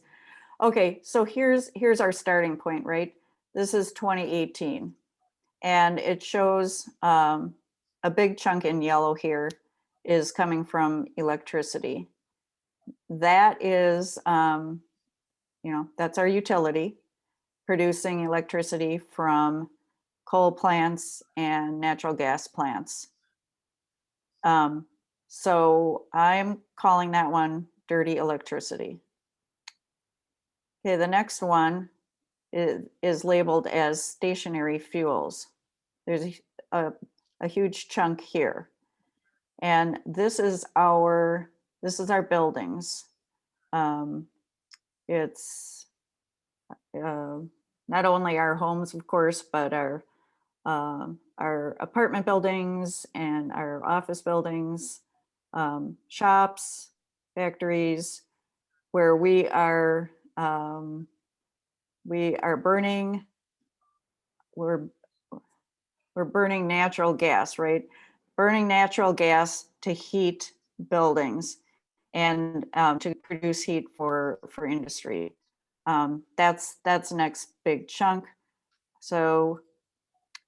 Okay, so here's our starting point, right? This is 2018. And it shows a big chunk in yellow here is coming from electricity. That is, that's our utility producing electricity from coal plants and natural gas plants. So I'm calling that one dirty electricity. Okay, the next one is labeled as stationary fuels. There's a huge chunk here. And this is our buildings. It's not only our homes, of course, but our apartment buildings and our office buildings, shops, factories, where we are burning, we're burning natural gas, right? Burning natural gas to heat buildings and to produce heat for industry. That's the next big chunk. So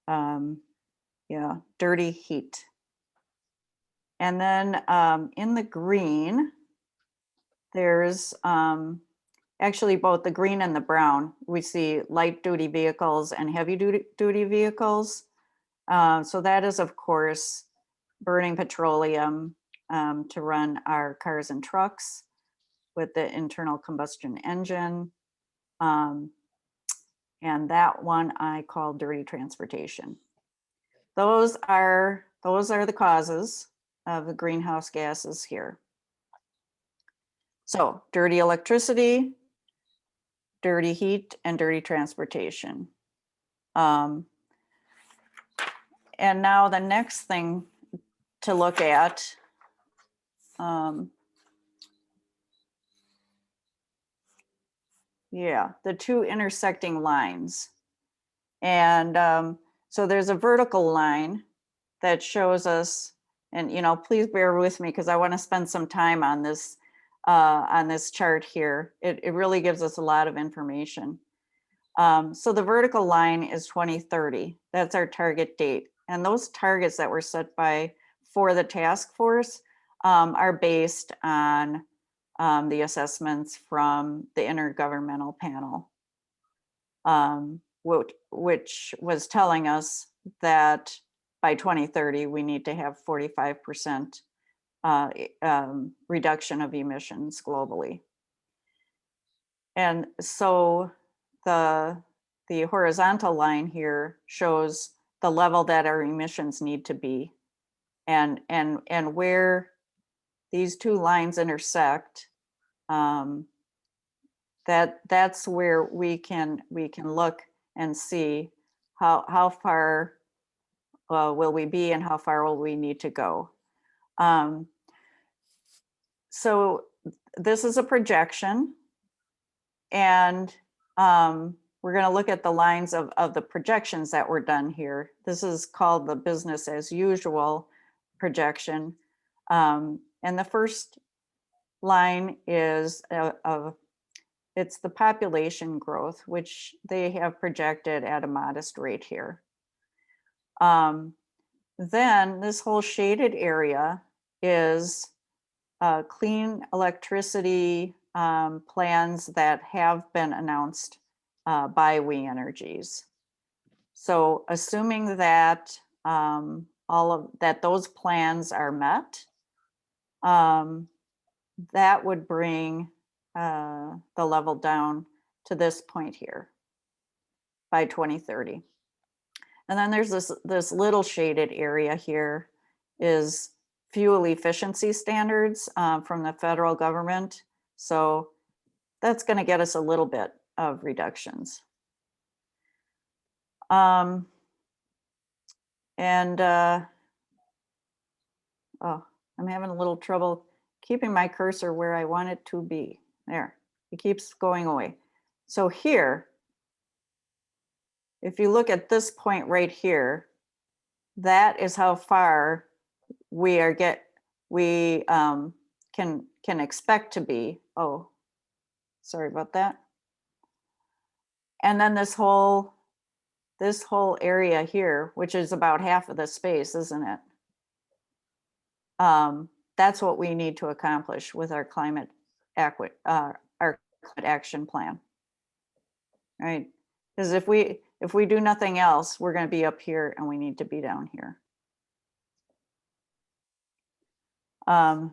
yeah, dirty heat. And then in the green, there's actually both the green and the brown. We see light duty vehicles and heavy duty vehicles. So that is, of course, burning petroleum to run our cars and trucks with the internal combustion engine. And that one I call dirty transportation. Those are the causes of the greenhouse gases here. So dirty electricity, dirty heat, and dirty transportation. And now the next thing to look at, the two intersecting lines. And so there's a vertical line that shows us, and please bear with me because I want to spend some time on this chart here. It really gives us a lot of information. So the vertical line is 2030. That's our target date. And those targets that were set for the task force are based on the assessments from the Intergovernmental Panel, which was telling us that by 2030, we need to have 45% reduction of emissions globally. And so the horizontal line here shows the level that our emissions need to be, and where these two lines intersect. That's where we can look and see how far will we be and how far will we need to go. So this is a projection, and we're going to look at the lines of the projections that were done here. This is called the business as usual projection. And the first line is it's the population growth, which they have projected at a modest rate here. Then this whole shaded area is clean electricity plans that have been announced by We Energies. So assuming that those plans are met, that would bring the level down to this point here by 2030. And then there's this little shaded area here is fuel efficiency standards from the federal government. So that's going to get us a little bit of reductions. Oh, I'm having a little trouble keeping my cursor where I want it to be. There, it keeps going away. So here, if you look at this point right here, that is how far we can expect to be. Oh, sorry about that. And then this whole this whole area here, which is about half of the space, isn't it? That's what we need to accomplish with our climate action plan, right? Because if we do nothing else, we're going to be up here and we need to be down here. And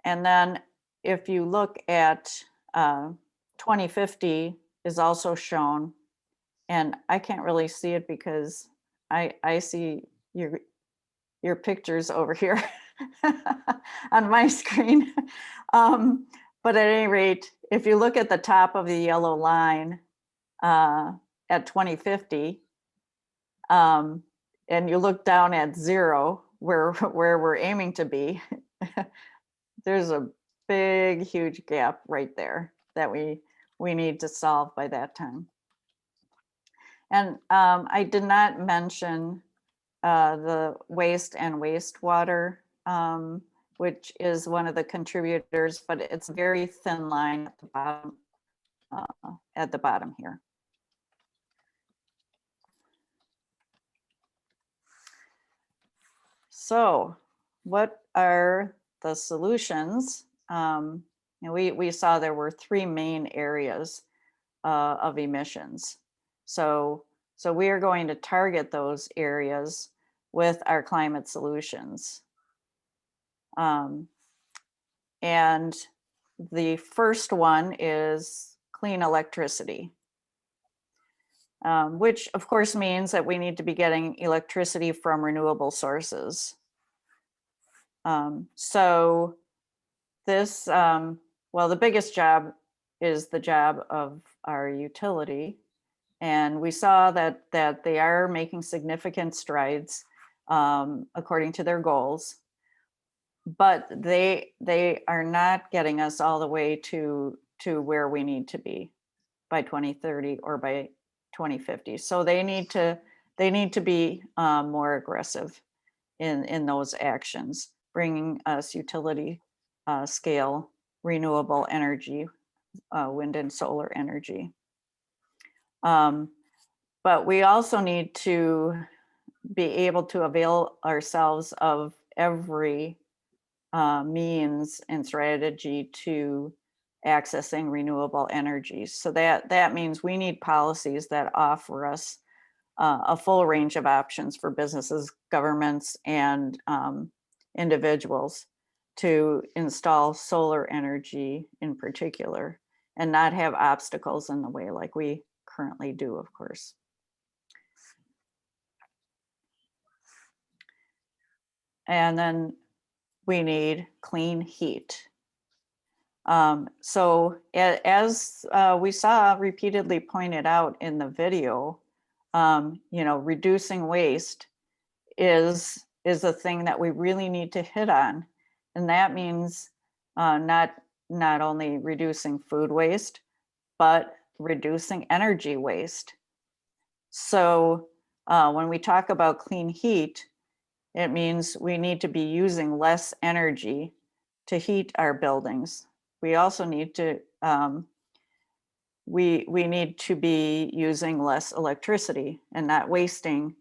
then if you look at 2050 is also shown, and I can't really see it because I see your pictures over here on my screen. But at any rate, if you look at the top of the yellow line at 2050, and you look down at 0, where we're aiming to be, there's a big, huge gap right there that we need to solve by that time. And I did not mention the waste and wastewater, which is one of the contributors, but it's a very thin line at the bottom here. So what are the solutions? And we saw there were 3 main areas of emissions. So we are going to target those areas with our climate solutions. And the first one is clean electricity, which of course means that we need to be getting electricity from renewable sources. So this, well, the biggest job is the job of our utility. And we saw that they are making significant strides according to their goals, but they are not getting us all the way to where we need to be by 2030 or by 2050. So they need to be more aggressive in those actions, bringing us utility scale renewable energy, wind and solar energy. But we also need to be able to avail ourselves of every means and strategy to accessing renewable energies. So that means we need policies that offer us a full range of options for businesses, governments, and individuals to install solar energy in particular, and not have obstacles in the way like we currently do, of course. And then we need clean heat. So as we saw repeatedly pointed out in the video, reducing waste is a thing that we really need to hit on. And that means not only reducing food waste, but reducing energy waste. So when we talk about clean heat, it means we need to be using less energy to heat our buildings. We also need to, we need to be using less electricity and not wasting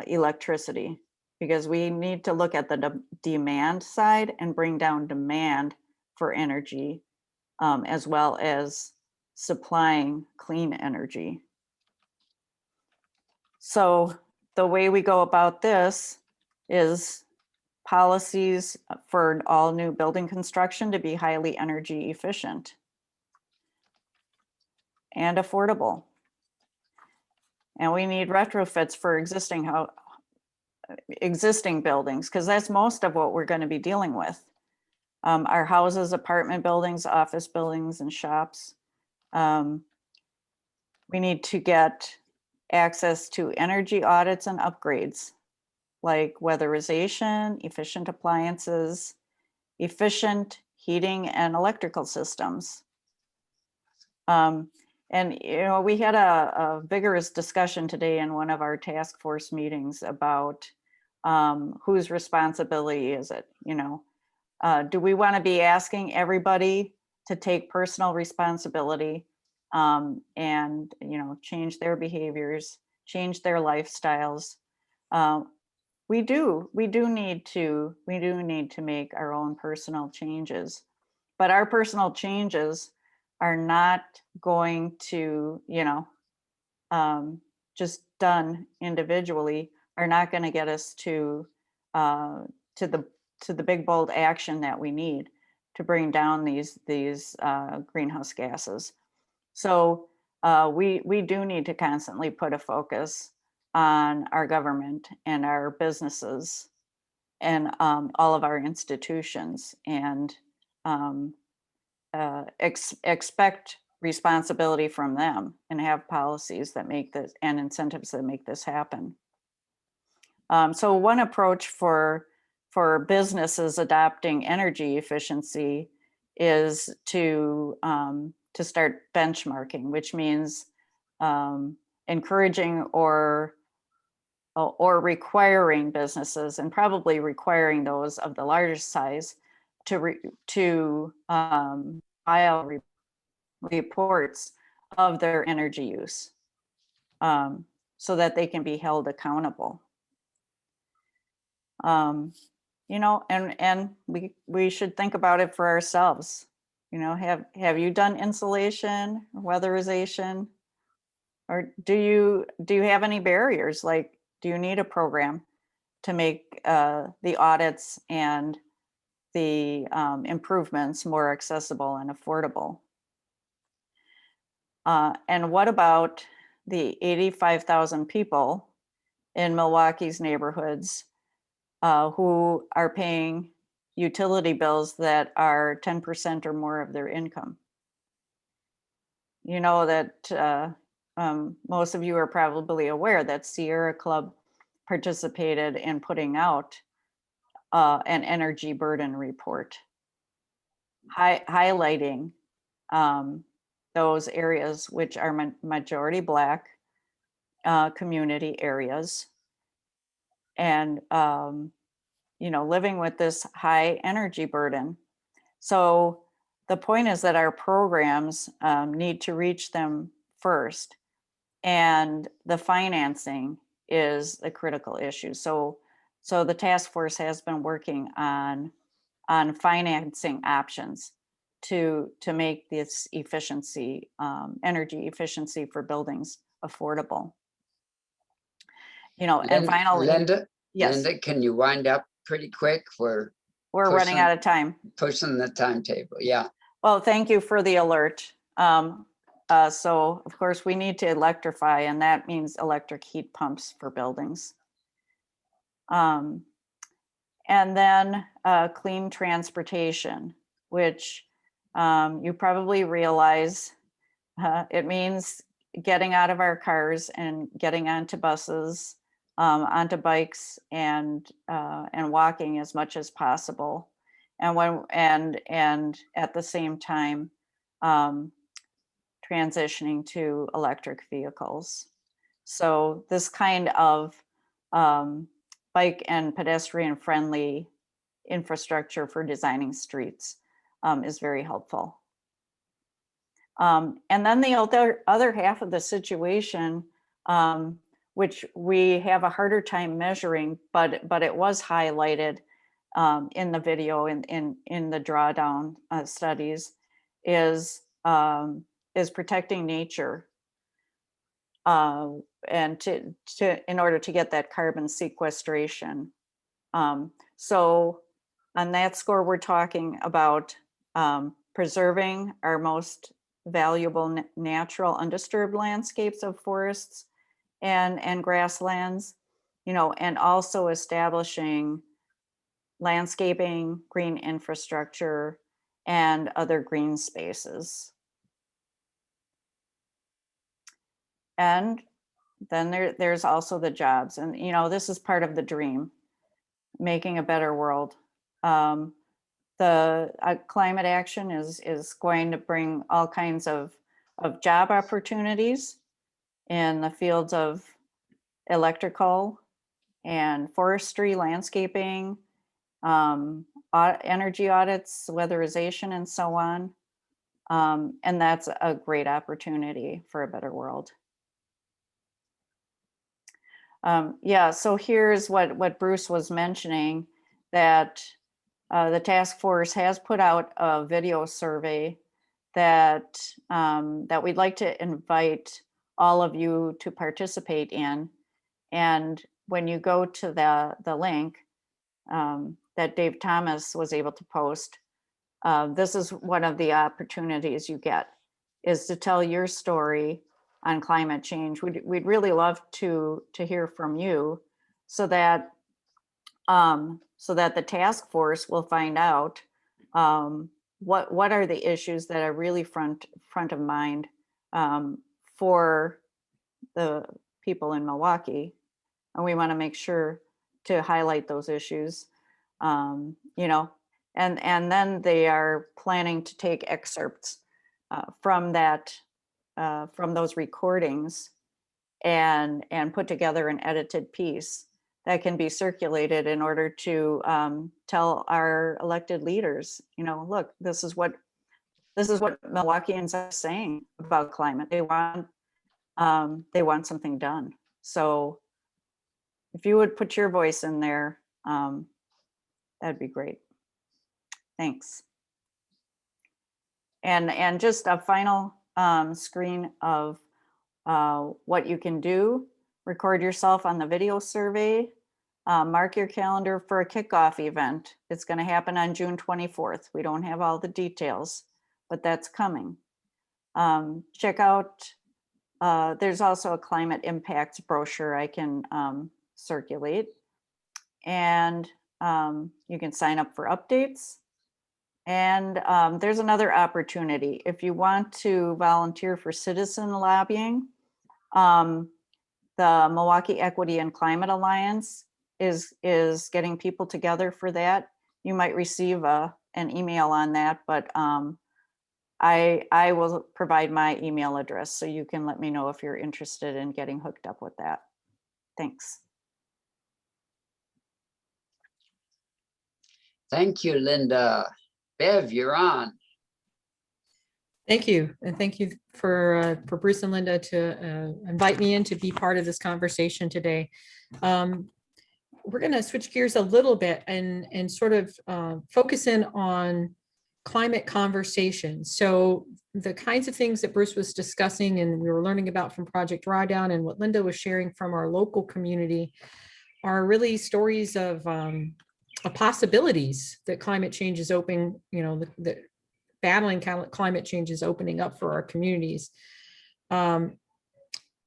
electricity, because we need to look at the demand side and bring down demand for energy, as well as supplying clean energy. So the way we go about this is policies for all new building construction to be highly energy efficient and affordable. And we need retrofits for existing buildings, because that's most of what we're going to be dealing with. Our houses, apartment buildings, office buildings, and shops. We need to get access to energy audits and upgrades, like weatherization, efficient appliances, efficient heating and electrical systems. And we had a vigorous discussion today in one of our task force meetings about whose responsibility is it? Do we want to be asking everybody to take personal responsibility and change their behaviors change their lifestyles. We do need to make our own personal changes, but our personal changes are not going to, just done individually, are not going to get us to the big bold action that we need to bring down these greenhouse gases. So we do need to constantly put a focus on our government and our businesses and all of our institutions, and expect responsibility from them, and have policies that make this and incentives that make this happen. So one approach for businesses adopting energy efficiency is to start benchmarking, which means encouraging or requiring businesses, and probably requiring those of the largest size, to file reports of their energy use, so that they can be held accountable. And we should think about it for ourselves. Have you done insulation, weatherization, or do you have any barriers? Like, do you need a program to make the audits and the improvements more accessible and affordable? And what about the 85,000 people in Milwaukee's neighborhoods who are paying utility bills that are 10% or more of their income? You know that most of you are probably aware that Sierra Club participated in putting out an energy burden report, highlighting those areas which are majority Black community areas, and living with this high energy burden. So the point is that our programs need to reach them first, and the financing is the critical issue. So the task force has been working on financing options to make this efficiency, energy efficiency for buildings affordable. And finally, Linda, yes, Linda, can you wind up pretty quick? We're running out of time. Pushing the timetable. Yeah. Well, thank you for the alert. So of course we need to electrify, and that means electric heat pumps for buildings. And then clean transportation, which you probably realize it means getting out of our cars and getting onto buses, onto bikes, and walking as much as possible, and at the same time transitioning to electric vehicles. So this kind of bike and pedestrian friendly infrastructure for designing streets is very helpful. And then the other half of the situation, which we have a harder time measuring, but it was highlighted in the video in the drawdown studies, is protecting nature, and in order to get that carbon sequestration. So on that score, we're talking about preserving our most valuable natural undisturbed landscapes of forests and grasslands, and also establishing landscaping, green infrastructure, and other green spaces. And then there's also the jobs, and this is part of the dream, making a better world. The climate action is going to bring all kinds of job opportunities in the fields of electrical and forestry, landscaping, energy audits, weatherization, and so on. And that's a great opportunity for a better world. Yeah, so here's what Bruce was mentioning, that the task force has put out a video survey that that we'd like to invite all of you to participate in. And when you go to the link that Dave Thomas was able to post, this is one of the opportunities you get, is to tell your story on climate change. We'd really love to hear from you, so that the task force will find out what are the issues that are really front of mind for the people in Milwaukee, and we want to make sure to highlight those issues. You know, and then they are planning to take excerpts from those recordings and put together an edited piece that can be circulated in order to tell our elected leaders, you know, look, this is what Milwaukeeans are saying about climate. They want something done. So if you would put your voice in there, that'd be great. Thanks. And just a final screen of what you can do. Record yourself on the video survey. Mark your calendar for a kickoff event. It's going to happen on June 24th. We don't have all the details, but that's coming. Check out, there's also a climate impacts brochure I can circulate. And you can sign up for updates. And there's another opportunity. If you want to volunteer for citizen lobbying, the Milwaukee Equity and Climate Alliance is getting people together for that. You might receive an email on that, but I will provide my email address so you can let me know if you're interested in getting hooked up with that. Thanks. Thank you, Linda. Bev, you're on. Thank you. And thank you for Bruce and Linda to invite me in to be part of this conversation today. We're going to switch gears a little bit and sort of focus in on climate conversation. So the kinds of things that Bruce was discussing and we were learning about from Project Drawdown and what Linda was sharing from our local community are really stories of possibilities that climate change is opening, you know, the battling climate change is opening up for our communities.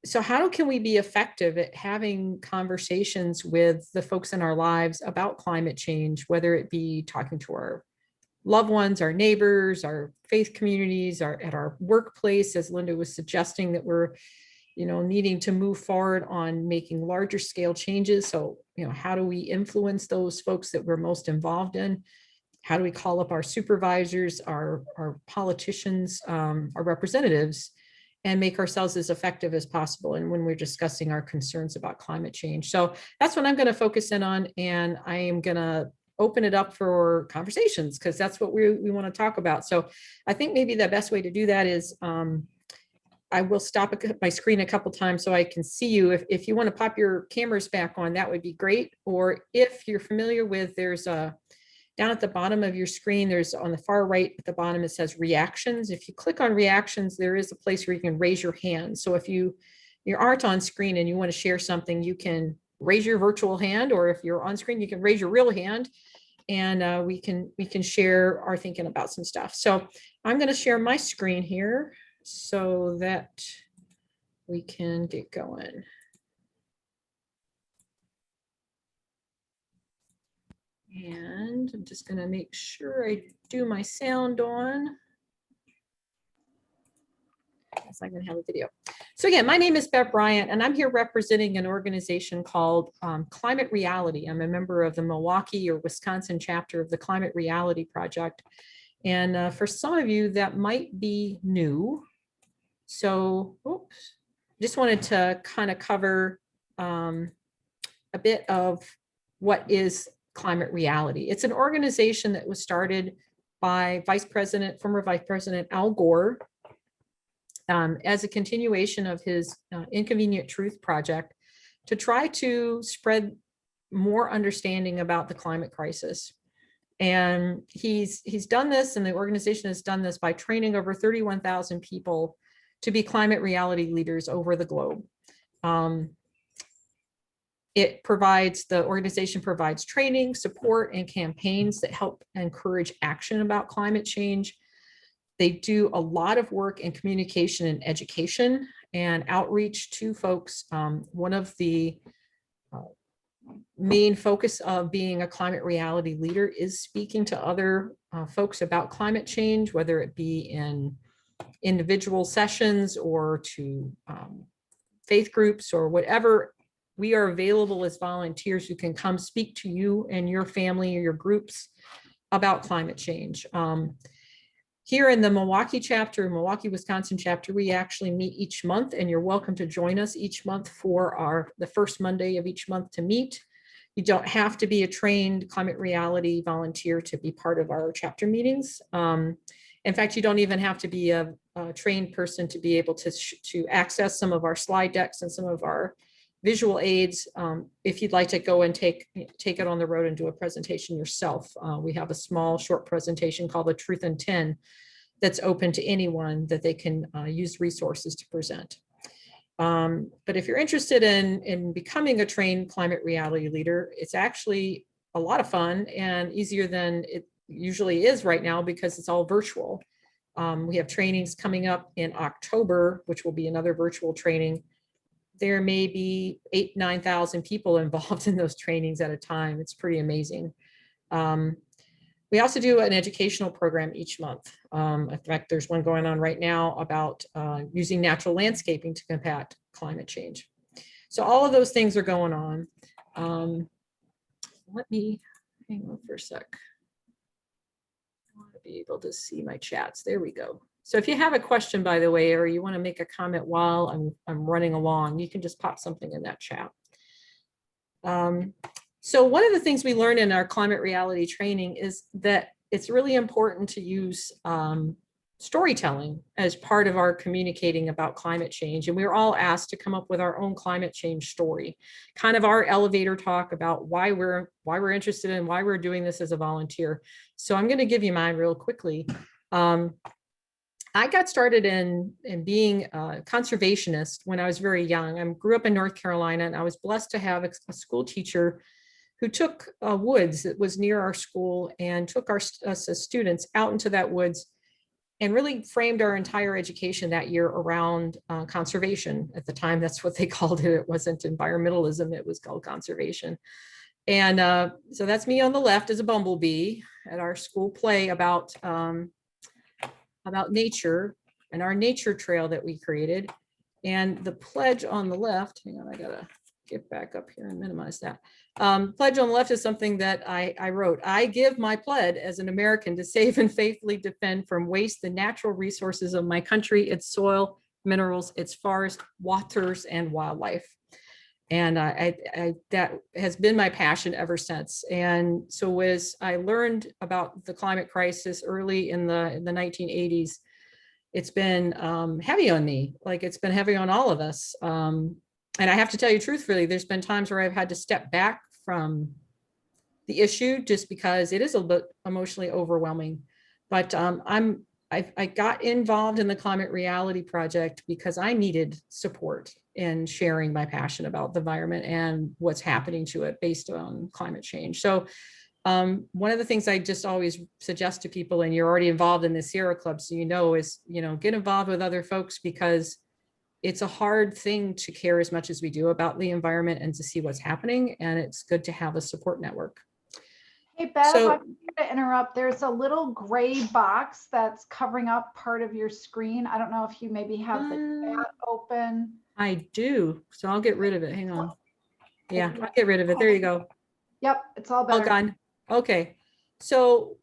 So how can we be effective at having conversations with the folks in our lives about climate change, whether it be talking to our loved ones, our neighbors, our faith communities, at our workplace, as Linda was suggesting that we're, you know, needing to move forward on making larger scale changes. So, you know, how do we influence those folks that we're most involved in? How do we call up our supervisors, our politicians, our representatives, and make ourselves as effective as possible? And when we're discussing our concerns about climate change. So that's what I'm going to focus in on. And I am going to open it up for conversations because that's what we want to talk about. So I think maybe the best way to do that is I will stop my screen a couple times so I can see you. If you want to pop your cameras back on, that would be great. Or if you're familiar with, there's a down at the bottom of your screen, there's on the far right at the bottom, it says reactions. If you click on reactions, there is a place where you can raise your hand. So if you aren't on screen and you want to share something, you can raise your virtual hand, or if you're on screen, you can raise your real hand, and we can share our thinking about some stuff. So I'm going to share my screen here so that we can get going. And I'm just going to make sure I do my sound on. Yes, I'm going to have a video. So again, my name is Bev Bryant, and I'm here representing an organization called Climate Reality. I'm a member of the Milwaukee or Wisconsin chapter of the Climate Reality Project. And for some of you, that might be new. So, oops, just wanted to kind of cover a bit of what is Climate Reality. It's an organization that was started by former Vice President Al Gore as a continuation of his Inconvenient Truth project to try to spread more understanding about the climate crisis. And he's done this, and the organization has done this by training over 31,000 people to be climate reality leaders over the globe. The organization provides training, support, and campaigns that help encourage action about climate change. They do a lot of work in communication and education and outreach to folks. One of the main focus of being a climate reality leader is speaking to other folks about climate change, whether it be in individual sessions or to faith groups or whatever. We are available as volunteers who can come speak to you and your family or your groups about climate change. Here in the Milwaukee chapter, Milwaukee, Wisconsin chapter, we actually meet each month, and you're welcome to join us each month for the first Monday of each month to meet. You don't have to be a trained climate reality volunteer to be part of our chapter meetings. In fact, you don't even have to be a trained person to be able to access some of our slide decks and some of our visual aids. If you'd like to go and take it on the road and do a presentation yourself, we have a small short presentation called The Truth in 10 that's open to anyone that they can use resources to present. But if you're interested in becoming a trained climate reality leader, it's actually a lot of fun and easier than it usually is right now because it's all virtual. We have trainings coming up in October, which will be another virtual training. There may be 8,000 to 9,000 people involved in those trainings at a time. It's pretty amazing. We also do an educational program each month. In fact, there's one going on right now about using natural landscaping to combat climate change. So all of those things are going on. Let me hang on for a sec. I want to be able to see my chats. There we go. So if you have a question, by the way, or you want to make a comment while I'm running along, you can just pop something in that chat. So one of the things we learned in our climate reality training is that it's really important to use storytelling as part of our communicating about climate change. And we were all asked to come up with our own climate change story, kind of our elevator talk about why we're interested in, why we're doing this as a volunteer. So I'm going to give you mine real quickly. I got started in being a conservationist when I was very young. I grew up in North Carolina, and I was blessed to have a school teacher who took woods that was near our school and took us as students out into that woods and really framed our entire education that year around conservation. At the time, that's what they called it. It wasn't environmentalism, it was called conservation. And so that's me on the left as a bumblebee at our school play about nature and our nature trail that we created. And the pledge on the left, hang on, I gotta get back up here and minimize that. Pledge on the left is something that I wrote. I give my pledge as an American to save and faithfully defend from waste the natural resources of my country, its soil, minerals, its forest, waters, and wildlife. And that has been my passion ever since. And so as I learned about the climate crisis early in the 1980s, it's been heavy on me, like it's been heavy on all of us. And I have to tell you truthfully, there's been times where I've had to step back from the issue just because it is a bit emotionally overwhelming. But I got involved in the Climate Reality Project because I needed support in sharing my passion about the environment and what's happening to it based on climate change. So one of the things I just always suggest to people, and you're already involved in the Sierra Club, so is, get involved with other folks, because it's a hard thing to care as much as we do about the environment and to see what's happening. And it's good to have a support network. Hey, Bev, So- I'm going to interrupt. There's a little gray box that's covering up part of your screen. I don't know if you maybe have the chat open. I do. So I'll get rid of it. Hang on. Yeah, I'll get rid of it. There you go. Yep, it's all All better. gone. Okay. So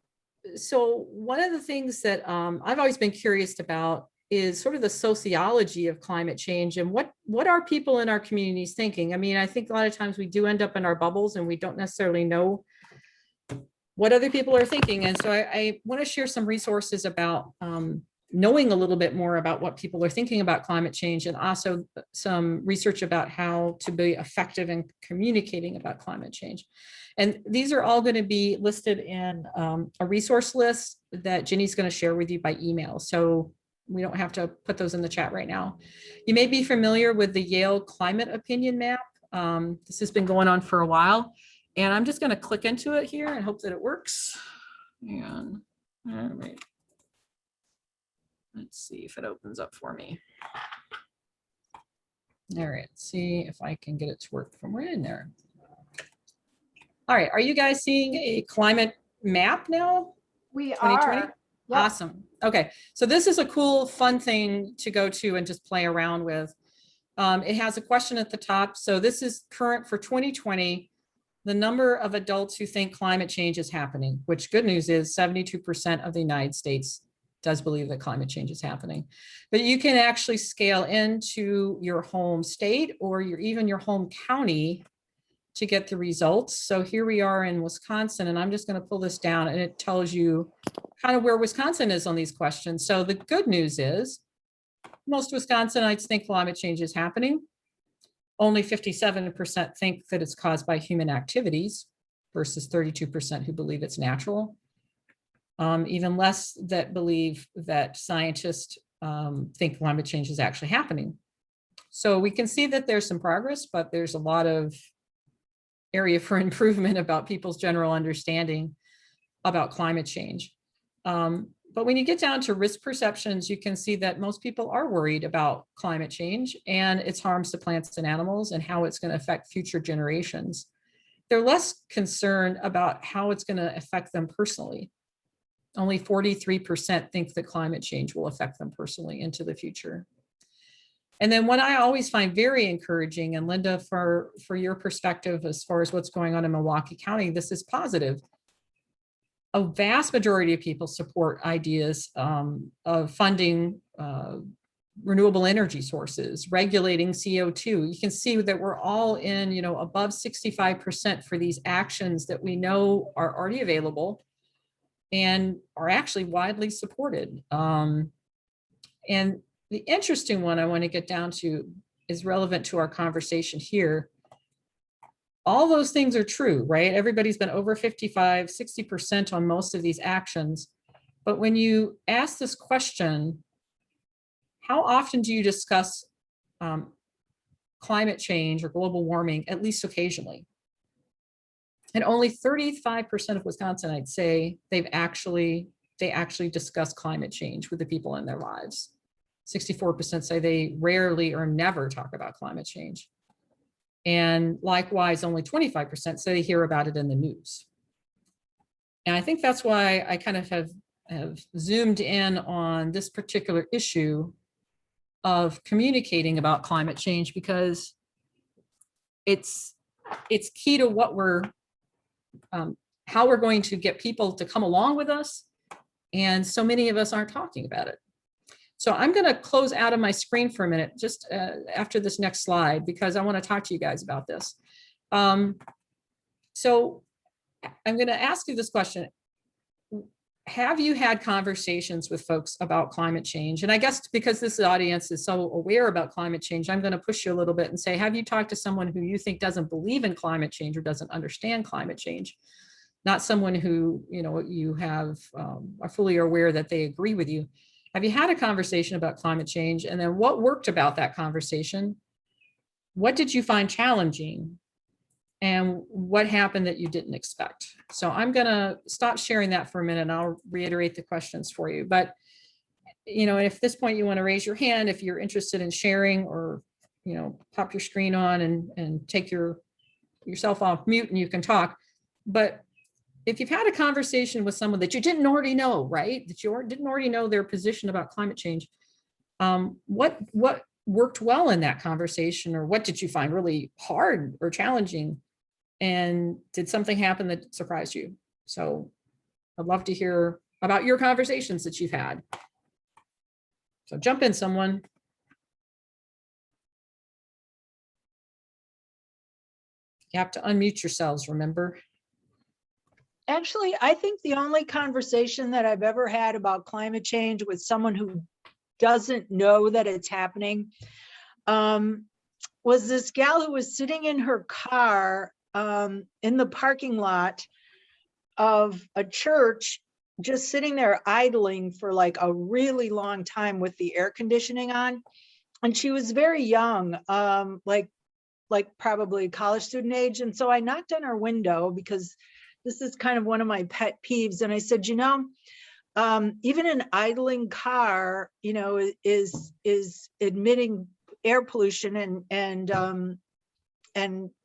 one of the things that I've always been curious about is sort of the sociology of climate change and what are people in our communities thinking? I mean, I think a lot of times we do end up in our bubbles and we don't necessarily know what other people are thinking. And so I want to share some resources about knowing a little bit more about what people are thinking about climate change, and also some research about how to be effective in communicating about climate change. And these are all going to be listed in a resource list that Ginny's going to share with you by email. So we don't have to put those in the chat right now. You may be familiar with the Yale Climate Opinion Map. This has been going on for a while, and I'm just going to click into it here and hope that it works. And all right. Let's see if it opens up for me. All right, see if I can get it to work from right in there. All right, are you guys seeing a climate map now? We 2020? are. Yep. Awesome. Okay, so this is a cool, fun thing to go to and just play around with. It has a question at the top. So this is current for 2020. The number of adults who think climate change is happening, which good news is 72% of the United States does believe that climate change is happening. But you can actually scale into your home state or even your home county to get the results. So here we are in Wisconsin, and I'm just going to pull this down, and it tells you kind of where Wisconsin is on these questions. So the good news is most Wisconsinites think climate change is happening. Only 57% think that it's caused by human activities versus 32% who believe it's natural. Even less that believe that scientists think climate change is actually happening. So we can see that there's some progress, but there's a lot of area for improvement about people's general understanding about climate change. But when you get down to risk perceptions, you can see that most people are worried about climate change and its harms to plants and animals and how it's going to affect future generations. They're less concerned about how it's going to affect them personally. Only 43% think that climate change will affect them personally into the future. And then what I always find very encouraging, and Linda, for your perspective as far as what's going on in Milwaukee County, this is positive. A vast majority of people support ideas of funding renewable energy sources, regulating CO2. You can see that we're all in, above 65% for these actions that we know are already available and are actually widely supported. And the interesting one I want to get down to is relevant to our conversation here. All those things are true, right? Everybody's been over 55, 60% on most of these actions. But when you ask this question, how often do you discuss climate change or global warming, at least occasionally? And only 35% of Wisconsinites say they actually discuss climate change with the people in their lives. 64% say they rarely or never talk about climate change. And likewise, only 25% say they hear about it in the news. And I think that's why I kind of have zoomed in on this particular issue of communicating about climate change, because it's key to what how we're going to get people to come along with us. And so many of us aren't talking about it. So I'm going to close out of my screen for a minute, just after this next slide, because I want to talk to you guys about this. So I'm going to ask you this question. Have you had conversations with folks about climate change? And I guess because this audience is so aware about climate change, I'm going to push you a little bit and say, have you talked to someone who you think doesn't believe in climate change or doesn't understand climate change? Not someone who, you have are fully aware that they agree with you. Have you had a conversation about climate change? And then what worked about that conversation? What did you find challenging? And what happened that you didn't expect? So I'm going to stop sharing that for a minute and I'll reiterate the questions for you. But, if at this point you want to raise your hand, if you're interested in sharing, or, pop your screen on and take yourself off mute and you can talk. But if you've had a conversation with someone that you didn't already know, right? That you didn't already know their position about climate change, what worked well in that conversation, or what did you find really hard or challenging? And did something happen that surprised you? So I'd love to hear about your conversations that you've had. So jump in, someone. You have to unmute yourselves, remember? Actually, I think the only conversation that I've ever had about climate change with someone who doesn't know that it's happening was this gal who was sitting in her car in the parking lot of a church, just sitting there idling for like a really long time with the air conditioning on. And she was very young, like probably college student age. And so I knocked on her window because this is kind of one of my pet peeves. And I said, you know, even an idling car, you know, is emitting air pollution and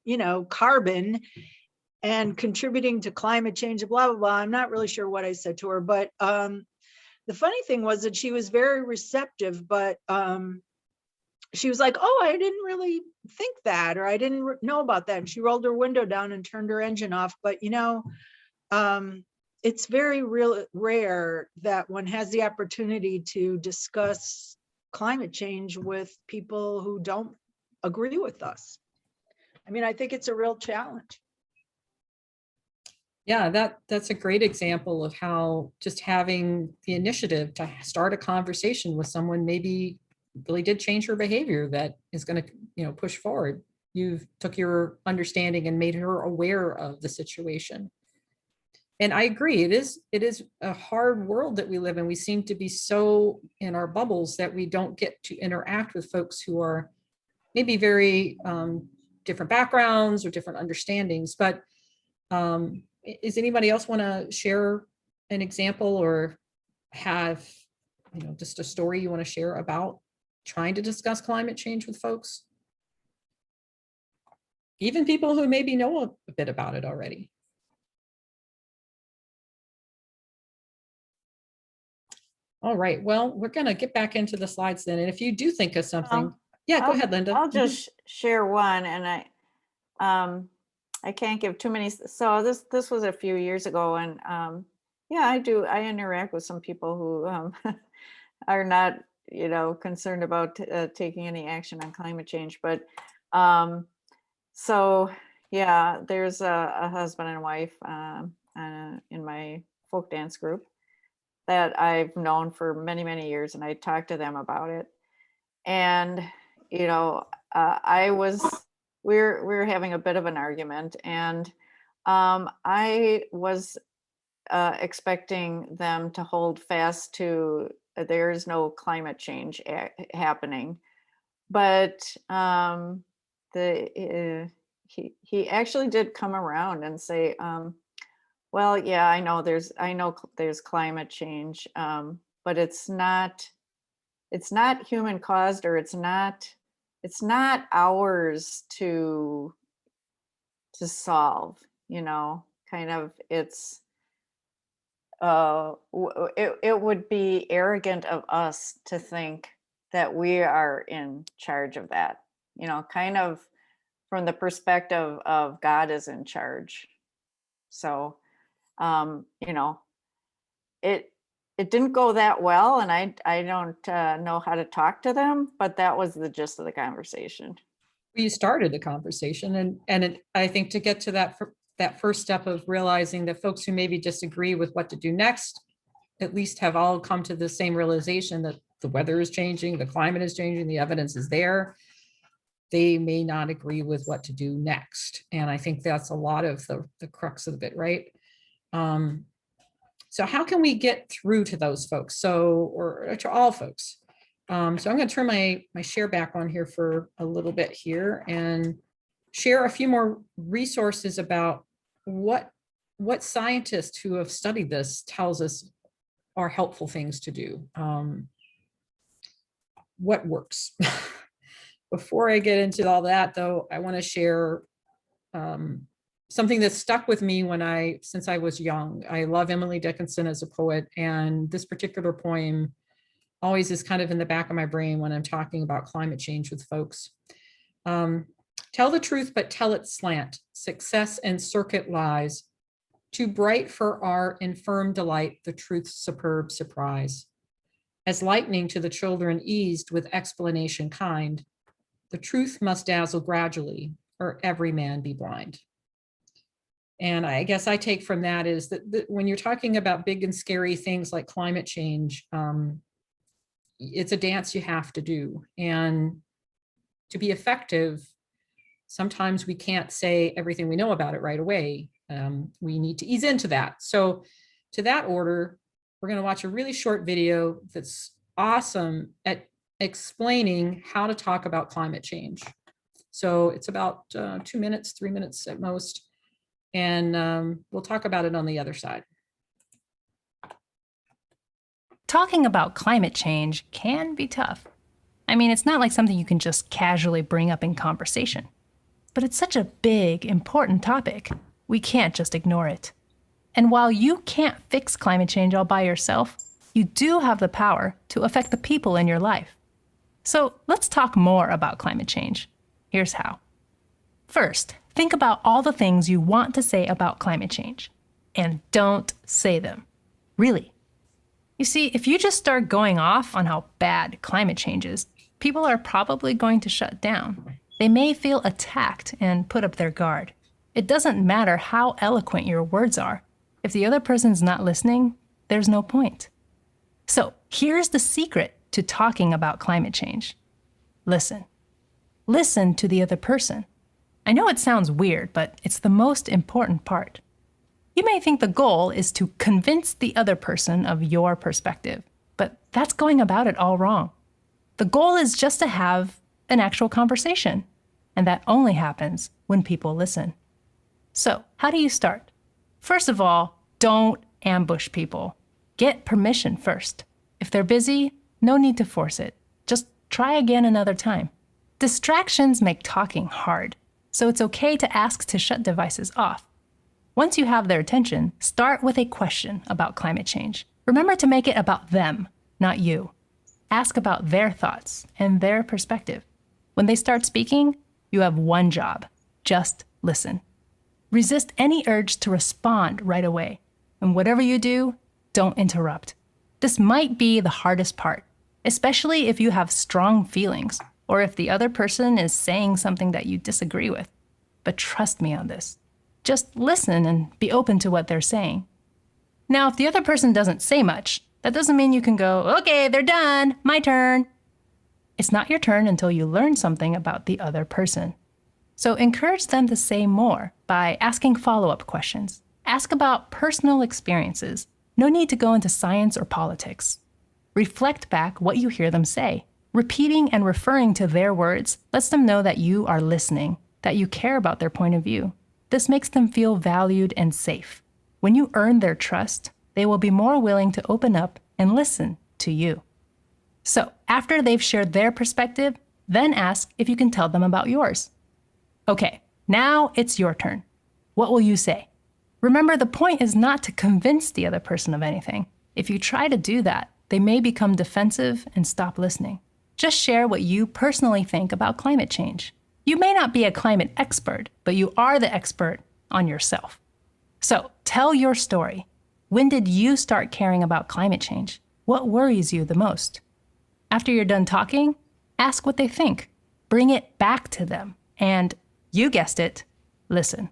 you know, carbon and contributing to climate change, blah, blah, blah. I'm not really sure what I said to her, but the funny thing was that she was very receptive, but she was like, oh, I didn't really think that, or I didn't know about that. And she rolled her window down and turned her engine off. But, you know, it's very rare that one has the opportunity to discuss climate change with people who don't agree with us. I mean, I think it's a real challenge. Yeah, that's a great example of how just having the initiative to start a conversation with someone maybe really did change her behavior that is going to, you know, push forward. You took your understanding and made her aware of the situation. And I agree, it is a hard world that we live in. We seem to be so in our bubbles that we don't get to interact with folks who are maybe very different backgrounds or different understandings. But is anybody else want to share an example or have, you know, just a story you want to share about trying to discuss climate change with folks? Even people who maybe know a bit about it already. All right, well, we're going to get back into the slides then. And if you do think of something, yeah, go ahead, Linda. I'll just share one, and I can't give too many. So this was a few years ago, and yeah, I interact with some people who are not, you know, concerned about taking any action on climate change. But so yeah, there's a husband and wife in my folk dance group that I've known for many, many years, and I talked to them about it. And, you know, we were having a bit of an argument, and I was expecting them to hold fast to there's no climate change happening. But he actually did come around and say, well, yeah, I know there's climate change, but it's not human caused, or it's not ours to solve, you know, kind of. It's it would be arrogant of us to think that we are in charge of that, you know, kind of from the perspective of God is in charge. So you know, it didn't go that well, and I don't know how to talk to them, but that was the gist of the conversation. You started the conversation, and I think to get to that first step of realizing that folks who maybe disagree with what to do next, at least have all come to the same realization that the weather is changing, the climate is changing, the evidence is there. They may not agree with what to do next. And I think that's a lot of the crux of it, right? So how can we get through to those folks? Or to all folks? So I'm going to turn my share back on here for a little bit here and share a few more resources about what scientists who have studied this tells us are helpful things to do. What works? Before I get into all that, though, I want to share something that stuck with me since I was young. I love Emily Dickinson as a poet, and this particular poem always is kind of in the back of my brain when I'm talking about climate change with folks. Tell the truth, but tell it slant. Success and circuit lies. Too bright for our infirm delight, the truth's superb surprise. As lightning to the children eased with explanation kind, the truth must dazzle gradually, or every man be blind. And I guess I take from that is that when you're talking about big and scary things like climate change, it's a dance you have to do. And to be effective, sometimes we can't say everything we know about it right away. We need to ease into that. So to that order, we're going to watch a really short video that's awesome at explaining how to talk about climate change. So it's about 2 minutes, 3 minutes at most. And we'll talk about it on the other side. Talking about climate change can be tough. I mean, it's not like something you can just casually bring up in conversation. But it's such a big, important topic, we can't just ignore it. And while you can't fix climate change all by yourself, you do have the power to affect the people in your life. So let's talk more about climate change. Here's how. First, think about all the things you want to say about climate change, and don't say them. Really. You see, if you just start going off on how bad climate change is, people are probably going to shut down. They may feel attacked and put up their guard. It doesn't matter how eloquent your words are. If the other person's not listening, there's no point. So here's the secret to talking about climate change. Listen. Listen to the other person. I know it sounds weird, but it's the most important part. You may think the goal is to convince the other person of your perspective, but that's going about it all wrong. The goal is just to have an actual conversation, and that only happens when people listen. So, how do you start? First of all, don't ambush people. Get permission first. If they're busy, no need to force it. Just try again another time. Distractions make talking hard, so it's okay to ask to shut devices off. Once you have their attention, start with a question about climate change. Remember to make it about them, not you. Ask about their thoughts and their perspective. When they start speaking, you have one job: just listen. Resist any urge to respond right away. And whatever you do, don't interrupt. This might be the hardest part, especially if you have strong feelings or if the other person is saying something that you disagree with. But trust me on this. Just listen and be open to what they're saying. Now, if the other person doesn't say much, that doesn't mean you can go, okay, they're done, my turn. It's not your turn until you learn something about the other person. So encourage them to say more by asking follow-up questions. Ask about personal experiences. No need to go into science or politics. Reflect back what you hear them say. Repeating and referring to their words lets them know that you are listening, that you care about their point of view. This makes them feel valued and safe. When you earn their trust, they will be more willing to open up and listen to you. So, after they've shared their perspective, then ask if you can tell them about yours. Okay, now it's your turn. What will you say? Remember, the point is not to convince the other person of anything. If you try to do that, they may become defensive and stop listening. Just share what you personally think about climate change. You may not be a climate expert, but you are the expert on yourself. So, tell your story. When did you start caring about climate change? What worries you the most? After you're done talking, ask what they think. Bring it back to them. And, you guessed it, listen.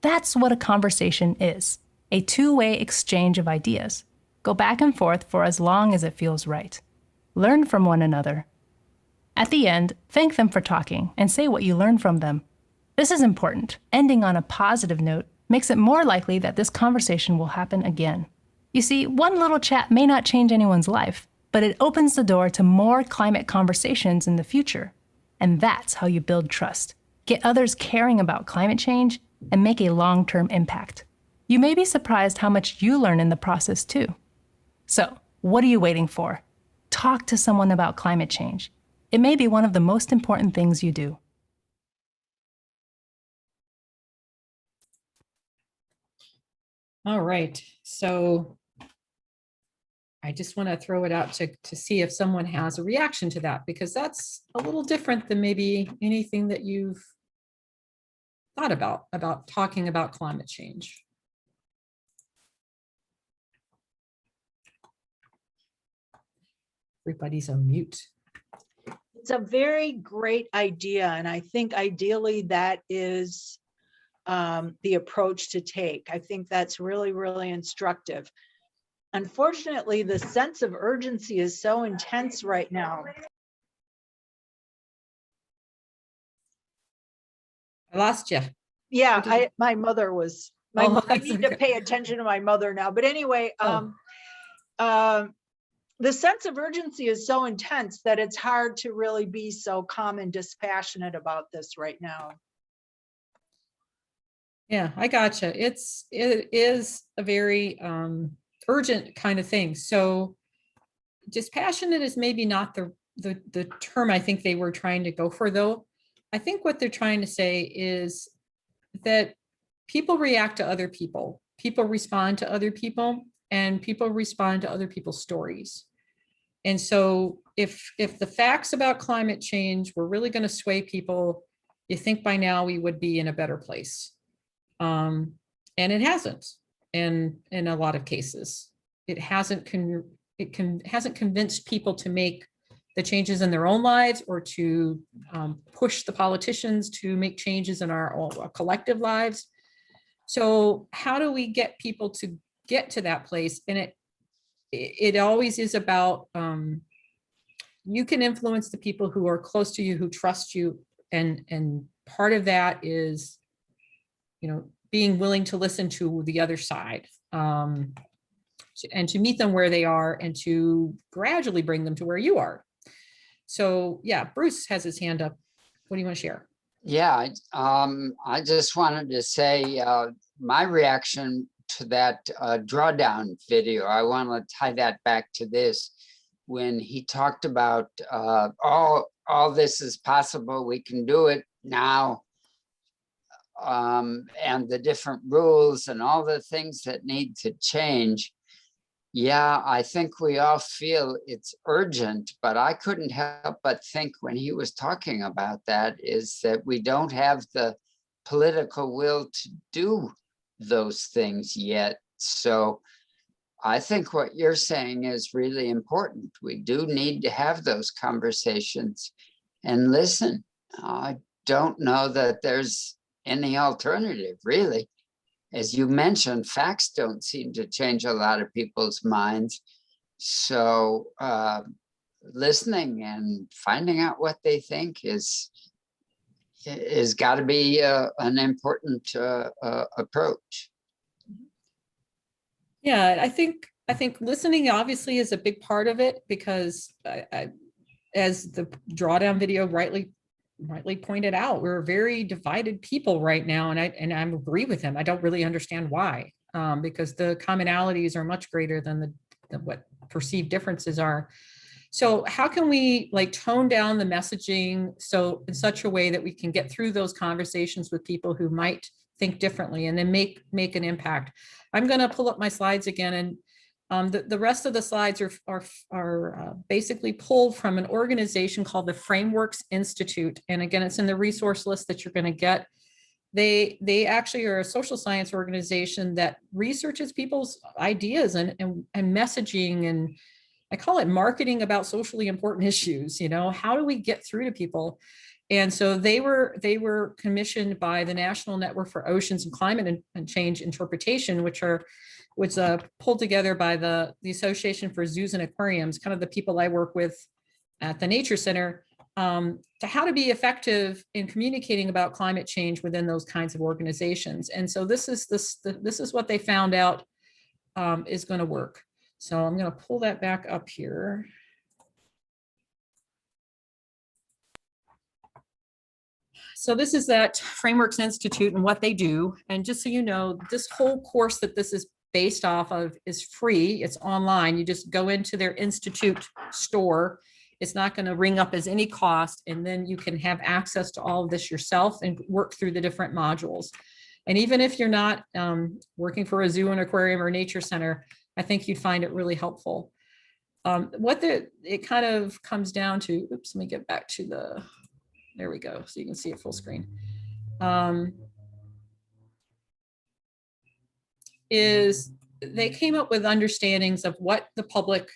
That's what a conversation is, a two-way exchange of ideas. Go back and forth for as long as it feels right. Learn from one another. At the end, thank them for talking and say what you learned from them. This is important. Ending on a positive note makes it more likely that this conversation will happen again. You see, one little chat may not change anyone's life, but it opens the door to more climate conversations in the future. And that's how you build trust. Get others caring about climate change and make a long-term impact. You may be surprised how much you learn in the process too. So, what are you waiting for? Talk to someone about climate change. It may be one of the most important things you do. All right, so I just want to throw it out to see if someone has a reaction to that, because that's a little different than maybe anything that you've thought about talking about climate change. Everybody's on mute. It's a very great idea. And I think ideally that is the approach to take. I think that's really, really instructive. Unfortunately, the sense of urgency is so intense right now. I lost you. Yeah, my mother was, Oh, I that's need to okay. pay attention to my mother now. But anyway, the sense of urgency is so intense that it's hard to really be so calm and dispassionate about this right now. Yeah, I gotcha. It is a very urgent kind of thing. So dispassionate is maybe not the term I think they were trying to go for, though. I think what they're trying to say is that people react to other people. People respond to other people, and people respond to other people's stories. And so if the facts about climate change were really going to sway people, you think by now we would be in a better place. And it hasn't, in a lot of cases. It hasn't convinced people to make the changes in their own lives, or to push the politicians to make changes in our collective lives. So how do we get people to get to that place? And it always is about, you can influence the people who are close to you, who trust you. And part of that is, being willing to listen to the other side, and to meet them where they are, and to gradually bring them to where you are. So yeah, Bruce has his hand up. What do you want to share? Yeah, I just wanted to say my reaction to that drawdown video. I want to tie that back to this. When he talked about all this is possible, we can do it now, and the different rules and all the things that need to change. Yeah, I think we all feel it's urgent, but I couldn't help but think when he was talking about that is that we don't have the political will to do those things yet. So I think what you're saying is really important. We do need to have those conversations and listen. I don't know that there's any alternative, really. As you mentioned, facts don't seem to change a lot of people's minds. So listening and finding out what they think is got to be an important approach. Yeah, I think listening obviously is a big part of it, because as the drawdown video rightly pointed out, we're a very divided people right now, and I agree with him. I don't really understand why, because the commonalities are much greater than what perceived differences are. So how can we tone down the messaging so in such a way that we can get through those conversations with people who might think differently, and then make an impact? I'm going to pull up my slides again, and the rest of the slides are basically pulled from an organization called the Frameworks Institute. And again, it's in the resource list that you're going to get. They actually are a social science organization that researches people's ideas and messaging, and I call it marketing about socially important issues. How do we get through to people? And so they were commissioned by the National Network for Oceans and Climate and Change Interpretation, which was pulled together by the Association for Zoos and Aquariums, kind of the people I work with at the Nature Center, to how to be effective in communicating about climate change within those kinds of organizations. And so this is what they found out is going to work. So I'm going to pull that back up here. So this is that Frameworks Institute and what they do. And just so you know, this whole course that this is based off of is free. It's online. You just go into their institute store. It's not going to ring up as any cost. And then you can have access to all of this yourself and work through the different modules. And even if you're not working for a zoo and aquarium or nature center, I think you'd find it really helpful. It kind of comes down to, oops, let me get back to there we go. So you can see it full screen. Is they came up with understandings of what the public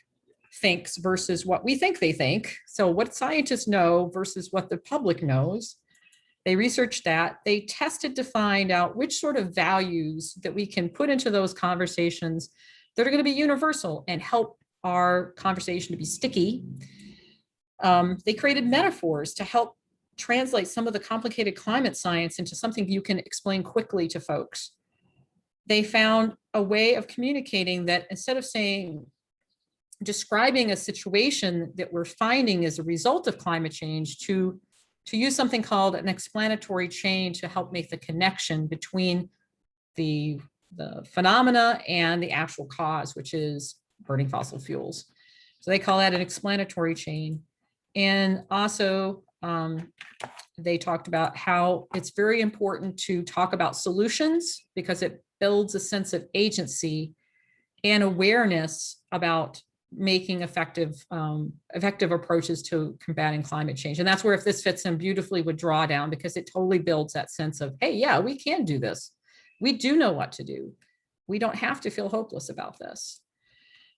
thinks versus what we think they think. So what scientists know versus what the public knows. They researched that. They tested to find out which sort of values that we can put into those conversations that are going to be universal and help our conversation to be sticky. They created metaphors to help translate some of the complicated climate science into something you can explain quickly to folks. They found a way of communicating that instead of describing a situation that we're finding as a result of climate change, to use something called an explanatory chain to help make the connection between the phenomena and the actual cause, which is burning fossil fuels. So they call that an explanatory chain. And also, they talked about how it's very important to talk about solutions because it builds a sense of agency and awareness about making effective approaches to combating climate change. And that's where if this fits in beautifully with Drawdown, because it totally builds that sense of, hey, yeah, we can do this. We do know what to do. We don't have to feel hopeless about this.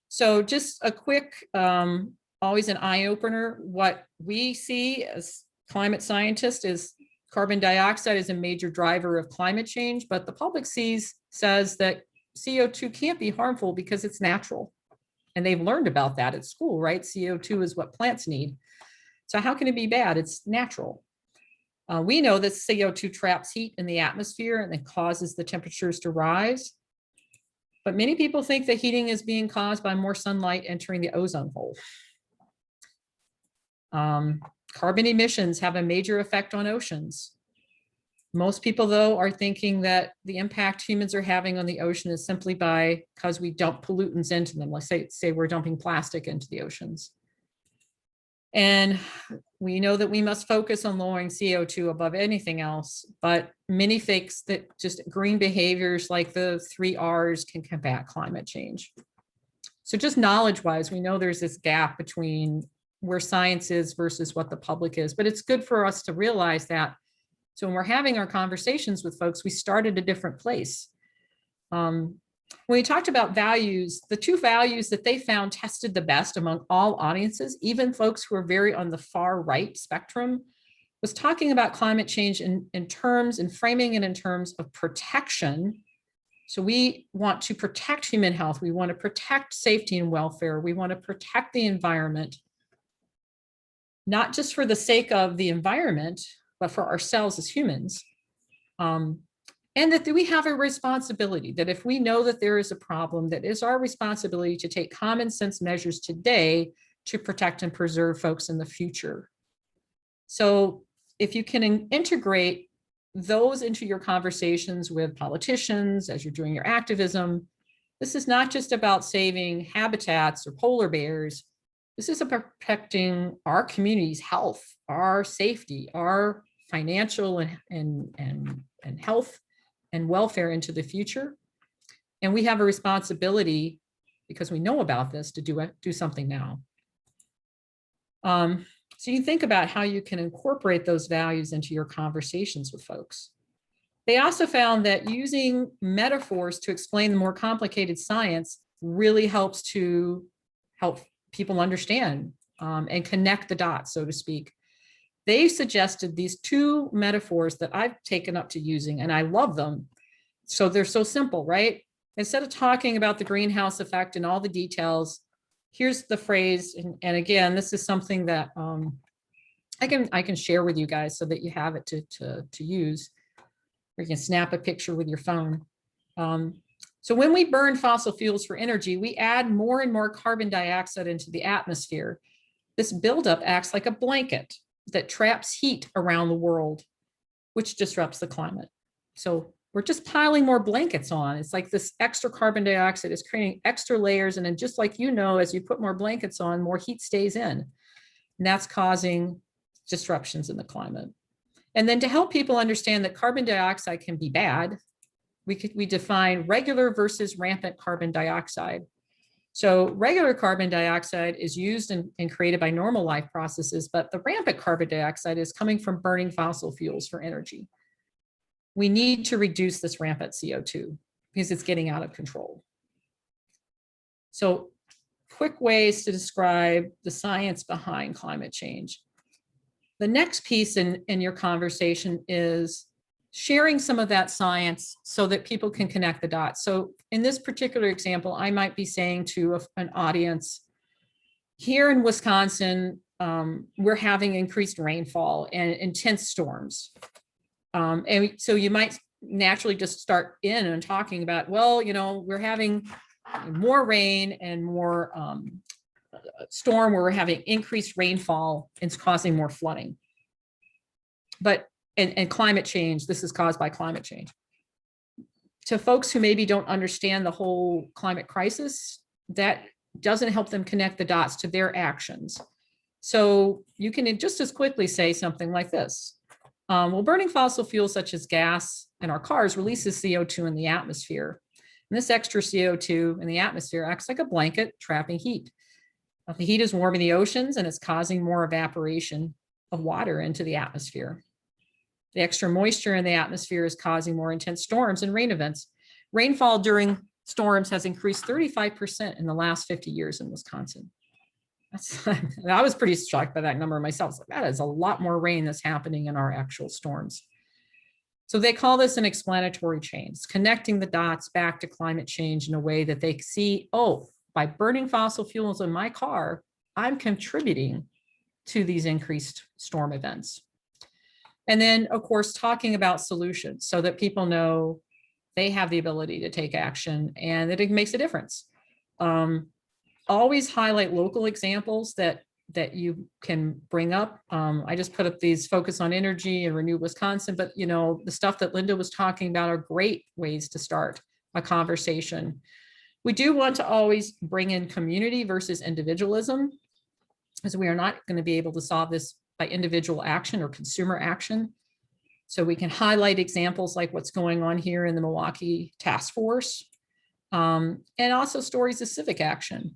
So just a quick, always an eye opener. What we see as climate scientists is carbon dioxide is a major driver of climate change, but the public says that CO2 can't be harmful because it's natural. And they've learned about that at school, right? CO2 is what plants need. So how can it be bad? It's natural. We know that CO2 traps heat in the atmosphere and it causes the temperatures to rise. But many people think that heating is being caused by more sunlight entering the ozone hole. Carbon emissions have a major effect on oceans. Most people, though, are thinking that the impact humans are having on the ocean is simply because we dump pollutants into them. Let's say we're dumping plastic into the oceans. And we know that we must focus on lowering CO2 above anything else, but many think that just green behaviors like the 3 R's can combat climate change. So just knowledge-wise, we know there's this gap between where science is versus what the public is, but it's good for us to realize that. So when we're having our conversations with folks, we start at a different place. When we talked about values, the 2 values that they found tested the best among all audiences, even folks who are very on the far right spectrum, was talking about climate change in terms and framing it in terms of protection. So we want to protect human health. We want to protect safety and welfare. We want to protect the environment, not just for the sake of the environment, but for ourselves as humans. And that we have a responsibility, that if we know that there is a problem, that is our responsibility to take common sense measures today to protect and preserve folks in the future. So if you can integrate those into your conversations with politicians as you're doing your activism, this is not just about saving habitats or polar bears. This is about protecting our community's health, our safety, our financial and health and welfare into the future. And we have a responsibility, because we know about this, to do something now. So you think about how you can incorporate those values into your conversations with folks. They also found that using metaphors to explain the more complicated science really helps to help people understand and connect the dots, so to speak. They suggested these 2 metaphors that I've taken up to using, and I love them. So they're so simple, right? Instead of talking about the greenhouse effect and all the details, here's the phrase, and again, this is something that I can share with you guys so that you have it to use, or you can snap a picture with your phone. So when we burn fossil fuels for energy, we add more and more carbon dioxide into the atmosphere. This buildup acts like a blanket that traps heat around the world, which disrupts the climate. So we're just piling more blankets on. It's like this extra carbon dioxide is creating extra layers. And then just like, as you put more blankets on, more heat stays in. And that's causing disruptions in the climate. And then to help people understand that carbon dioxide can be bad, we define regular versus rampant carbon dioxide. So regular carbon dioxide is used and created by normal life processes, but the rampant carbon dioxide is coming from burning fossil fuels for energy. We need to reduce this rampant CO2 because it's getting out of control. So quick ways to describe the science behind climate change. The next piece in your conversation is sharing some of that science so that people can connect the dots. So in this particular example, I might be saying to an audience, here in Wisconsin, we're having increased rainfall and intense storms. And so you might naturally just start in and talking about, well, you know, we're having more rain and more storm where we're having increased rainfall and it's causing more flooding. But, and climate change, this is caused by climate change. To folks who maybe don't understand the whole climate crisis, that doesn't help them connect the dots to their actions. So you can just as quickly say something like this. Well, burning fossil fuels such as gas in our cars releases CO2 in the atmosphere. And this extra CO2 in the atmosphere acts like a blanket trapping heat. The heat is warming the oceans and it's causing more evaporation of water into the atmosphere. The extra moisture in the atmosphere is causing more intense storms and rain events. Rainfall during storms has increased 35% in the last 50 years in Wisconsin. I was pretty shocked by that number myself. Like, that is a lot more rain that's happening in our actual storms. So they call this an explanatory chain. It's connecting the dots back to climate change in a way that they see, oh, by burning fossil fuels in my car, I'm contributing to these increased storm events. And then, of course, talking about solutions so that people know they have the ability to take action and that it makes a difference. Always highlight local examples that you can bring up. I just put up these focus on energy and Renew Wisconsin, but you know, the stuff that Linda was talking about are great ways to start a conversation. We do want to always bring in community versus individualism, because we are not going to be able to solve this by individual action or consumer action. So we can highlight examples like what's going on here in the Milwaukee task force, and also stories of civic action.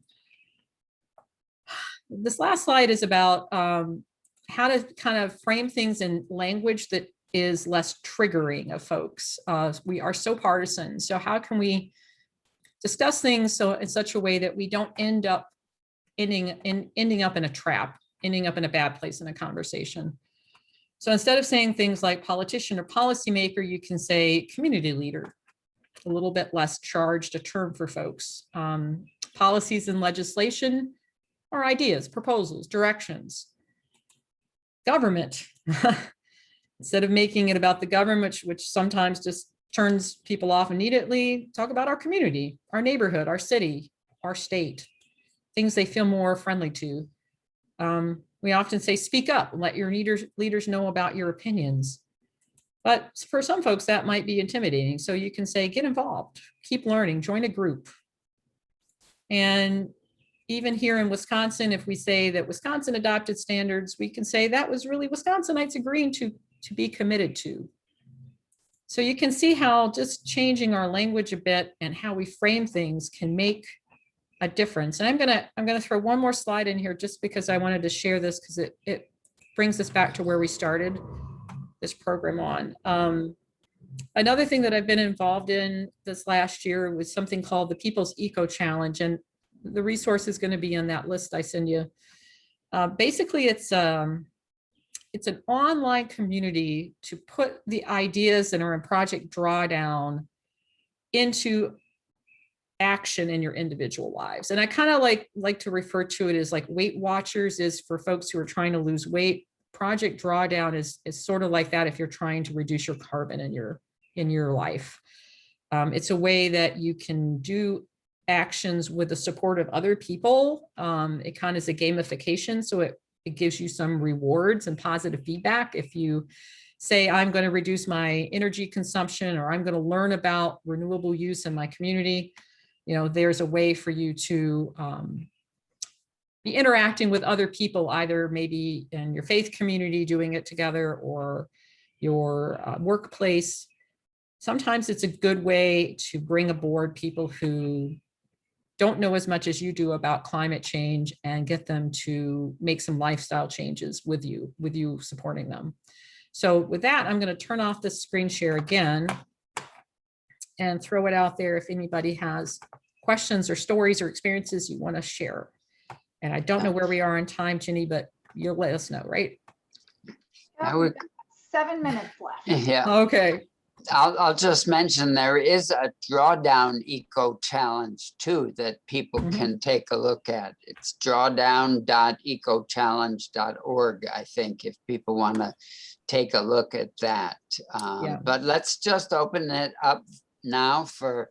This last slide is about how to kind of frame things in language that is less triggering of folks. We are so partisan. So how can we discuss things so in such a way that we don't end up ending up in a trap, ending up in a bad place in a conversation. So instead of saying things like politician or policymaker, you can say community leader, a little bit less charged a term for folks. Policies and legislation are ideas, proposals, directions. Government, instead of making it about the government, which sometimes just turns people off immediately, talk about our community, our neighborhood, our city, our state, things they feel more friendly to. We often say, speak up and let your leaders know about your opinions. But for some folks, that might be intimidating. So you can say, get involved, keep learning, join a group. And even here in Wisconsin, if we say that Wisconsin adopted standards, we can say that was really Wisconsinites agreeing to be committed to. So you can see how just changing our language a bit and how we frame things can make a difference. And I'm gonna throw one more slide in here just because I wanted to share this because it brings us back to where we started this program on. Another thing that I've been involved in this last year was something called the People's Eco Challenge, and the resource is going to be on that list I send you. Basically, it's an online community to put the ideas that are in Project Drawdown into action in your individual lives. And I kind of like to refer to it as like Weight Watchers is for folks who are trying to lose weight. Project Drawdown is sort of like that if you're trying to reduce your carbon in your life. It's a way that you can do actions with the support of other people. It kind of is a gamification, so it gives you some rewards and positive feedback. If you say, I'm going to reduce my energy consumption, or I'm going to learn about renewable use in my community, you know, there's a way for you to be interacting with other people, either maybe in your faith community doing it together or your workplace. Sometimes it's a good way to bring aboard people who don't know as much as you do about climate change and get them to make some lifestyle changes with you supporting them. So with that, I'm going to turn off this screen share again and throw it out there if anybody has questions or stories or experiences you want to share. And I don't know where we are on time, Ginny, but you'll let us know, right? Yeah, I would, we've got 7 minutes left. yeah. Okay. I'll just mention there is a drawdown eco challenge too that people can take a look at. It's drawdown.ecochallenge.org, I think, if people want to take a look at that. Yeah. But let's just open it up now for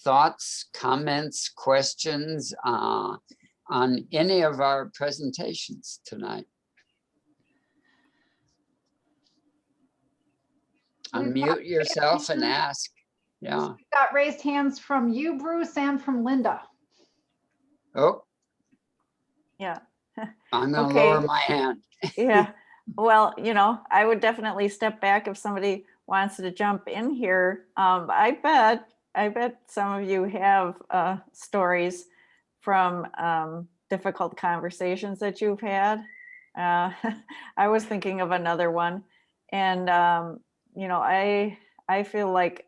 thoughts, comments, questions on any of our presentations tonight. We've got Unmute yourself and hands. ask. Yeah. We've got raised hands from you, Bruce, and from Linda. Oh, Yeah. I'm gonna Okay. lower my hand. Yeah. Well, I would definitely step back if somebody wants to jump in here. I bet some of you have stories from difficult conversations that you've had. I was thinking of another one, and I feel like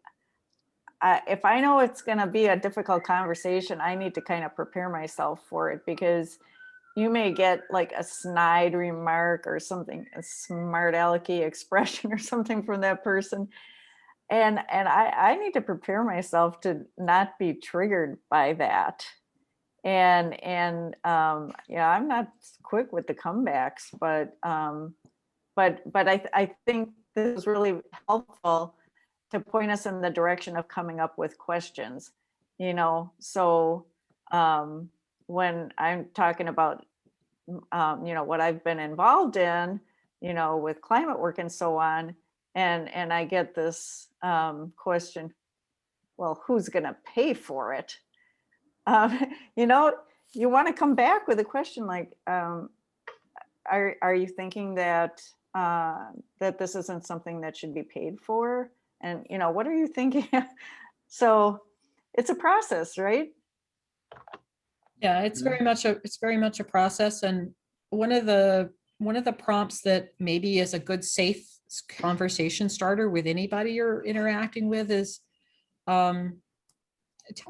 if I know it's going to be a difficult conversation, I need to kind of prepare myself for it, because you may get like a snide remark or something, a smart alecky expression or something from that person. And I need to prepare myself to not be triggered by that. And I'm not quick with the comebacks, but I think this is really helpful to point us in the direction of coming up with questions, so when I'm talking about, what I've been involved in, with climate work and so on, and I get this question, well, who's going to pay for it? You want to come back with a question like, are you thinking that that this isn't something that should be paid for? And, what are you thinking? So it's a process, right? Yeah, it's very much a process. And one of the prompts that maybe is a good, safe conversation starter with anybody you're interacting with is, tell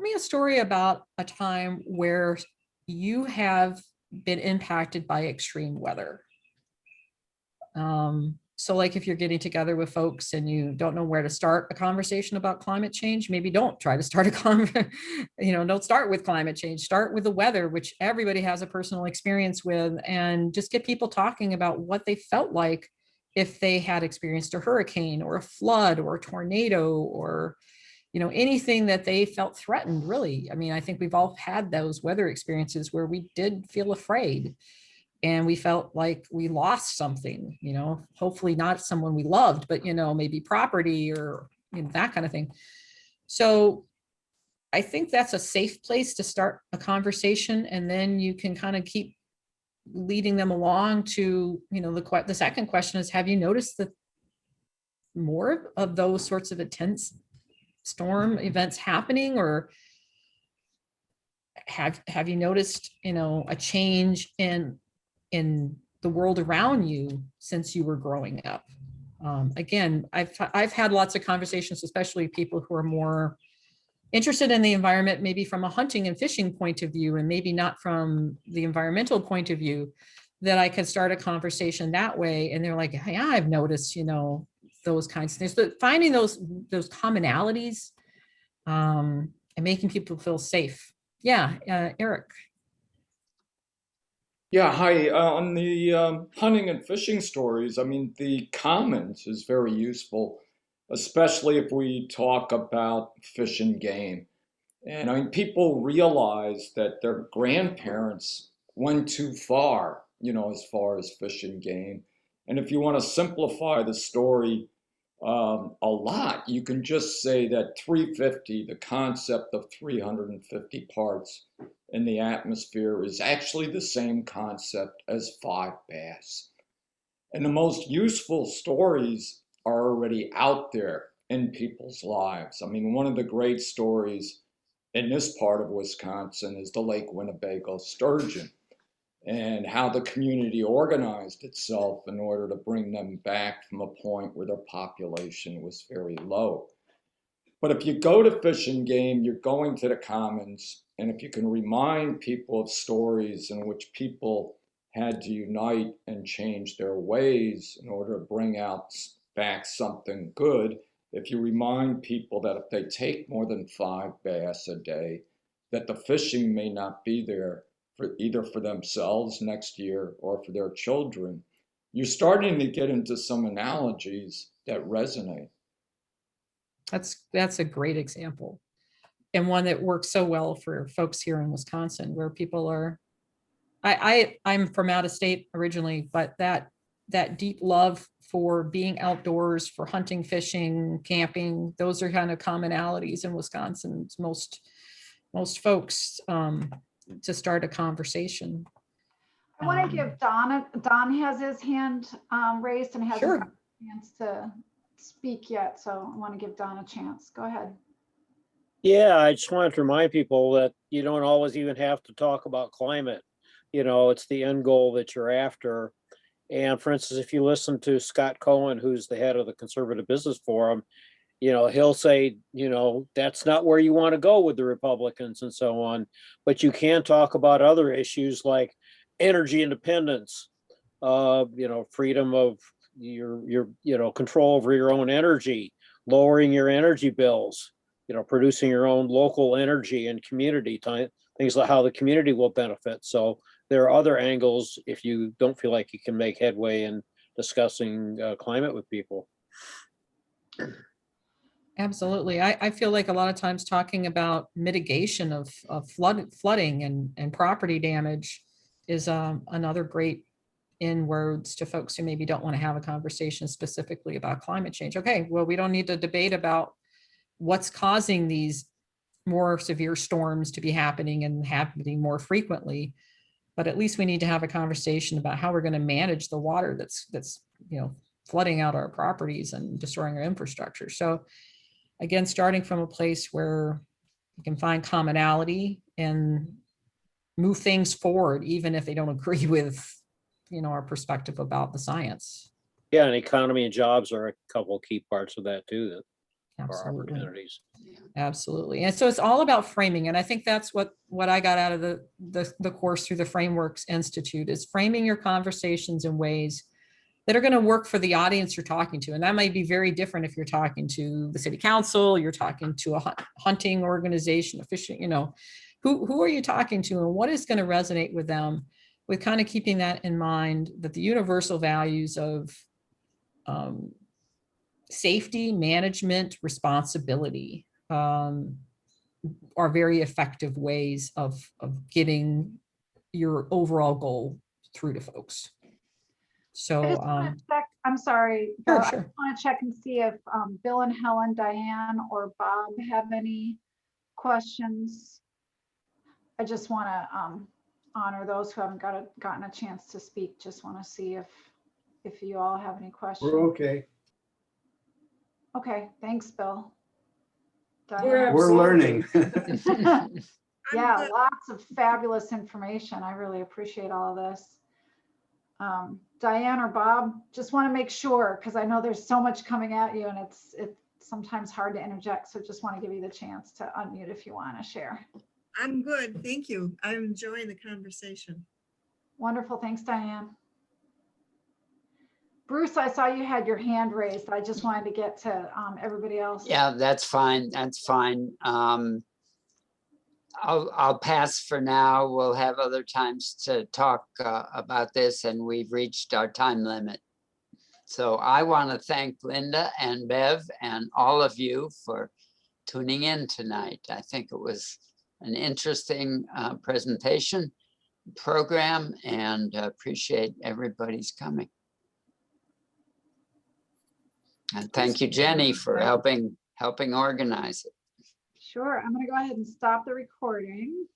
me a story about a time where you have been impacted by extreme weather. So like if you're getting together with folks and you don't know where to start a conversation about climate change, maybe don't try to start don't start with climate change, start with the weather, which everybody has a personal experience with, and just get people talking about what they felt like if they had experienced a hurricane or a flood or a tornado or, anything that they felt threatened, really. I mean, I think we've all had those weather experiences where we did feel afraid. And we felt like we lost something, hopefully not someone we loved, but, maybe property or that kind of thing. So I think that's a safe place to start a conversation. And then you can kind of keep leading them along to, the second question is, have you noticed that more of those sorts of intense storm events happening, or have you noticed, a change in the world around you since you were growing up? Again, I've had lots of conversations, especially people who are more interested in the environment, maybe from a hunting and fishing point of view, and maybe not from the environmental point of view, that I could start a conversation that way. And they're like, hey, I've noticed, those kinds of things. But finding those commonalities and making people feel safe. Yeah, Eric. Yeah, hi. On the hunting and fishing stories, I mean, the commons is very useful, especially if we talk about fish and game. And I mean, people realize that their grandparents went too far, as far as fish and game. And if you want to simplify the story a lot, you can just say that 350, the concept of 350 parts in the atmosphere, is actually the same concept as 5 bass. And the most useful stories are already out there in people's lives. I mean, one of the great stories in this part of Wisconsin is the Lake Winnebago sturgeon, and how the community organized itself in order to bring them back from a point where their population was very low. But if you go to Fish and Game, you're going to the commons, and if you can remind people of stories in which people had to unite and change their ways in order to bring back something good. If you remind people that if they take more than 5 bass a day, that the fishing may not be there for either for themselves next year or for their children, you're starting to get into some analogies that resonate. That's a great example, and one that works so well for folks here in Wisconsin, where people are. I'm from out of state originally, but that deep love for being outdoors, for hunting, fishing, camping, those are kind of commonalities in Wisconsin. Most folks to start a conversation. I want to give Don has his hand raised and hasn't Sure. got a chance to speak yet, so I want to give Don a chance. Go ahead. Yeah, I just wanted to remind people that you don't always even have to talk about climate. You know, it's the end goal that you're after. And for instance, if you listen to Scott Cohen, who's the head of the Conservative Business Forum, you know, he'll say, you know, that's not where you want to go with the Republicans and so on. But you can talk about other issues like energy independence, you know, freedom of your you know, control over your own energy, lowering your energy bills, you know, producing your own local energy and community time, things like how the community will benefit. So there are other angles if you don't feel like you can make headway in discussing climate with people. Absolutely. I feel like a lot of times talking about mitigation of flooding and property damage is another great inroads to folks who maybe don't want to have a conversation specifically about climate change. Okay, well, we don't need to debate about what's causing these more severe storms to be happening and happening more frequently, but at least we need to have a conversation about how we're going to manage the water that's you know, flooding out our properties and destroying our infrastructure. So again, starting from a place where you can find commonality and move things forward, even if they don't agree with, you know, our perspective about the science. Yeah, and economy and jobs are a couple of key parts of that too, that are Absolutely. opportunities. Absolutely. And so it's all about framing. And I think that's what I got out of the course through the Frameworks Institute is framing your conversations in ways that are going to work for the audience you're talking to. And that might be very different if you're talking to the city council, you're talking to a hunting organization, a fishing, you know, who are you talking to and what is going to resonate with them, with kind of keeping that in mind, that the universal values of safety, management, responsibility are very effective ways of getting your overall goal through to folks. So I just want to check, I'm sorry, Sure, Bill, I sure. just want to check and see if Bill and Helen, Diane, or Bob have any questions. I just want to honor those who haven't gotten a chance to speak. Just want to see if you all have any questions. We're okay. Okay, thanks, Bill. We're learning. Yeah, lots of fabulous information. I really appreciate all of this. Diane or Bob, just want to make sure, because I know there's so much coming at you and it's sometimes hard to interject. So just want to give you the chance to unmute if you want to share. I'm good, thank you. I'm enjoying the conversation. Wonderful, thanks, Diane. Bruce, I saw you had your hand raised. I just wanted to get to everybody else. Yeah, that's fine. That's fine. I'll pass for now. We'll have other times to talk about this, and we've reached our time limit. So I want to thank Linda and Bev and all of you for tuning in tonight. I think it was an interesting presentation program, and appreciate everybody's coming. And thank you, Jenny, for helping organize it. Sure, I'm going to go ahead and stop the recording.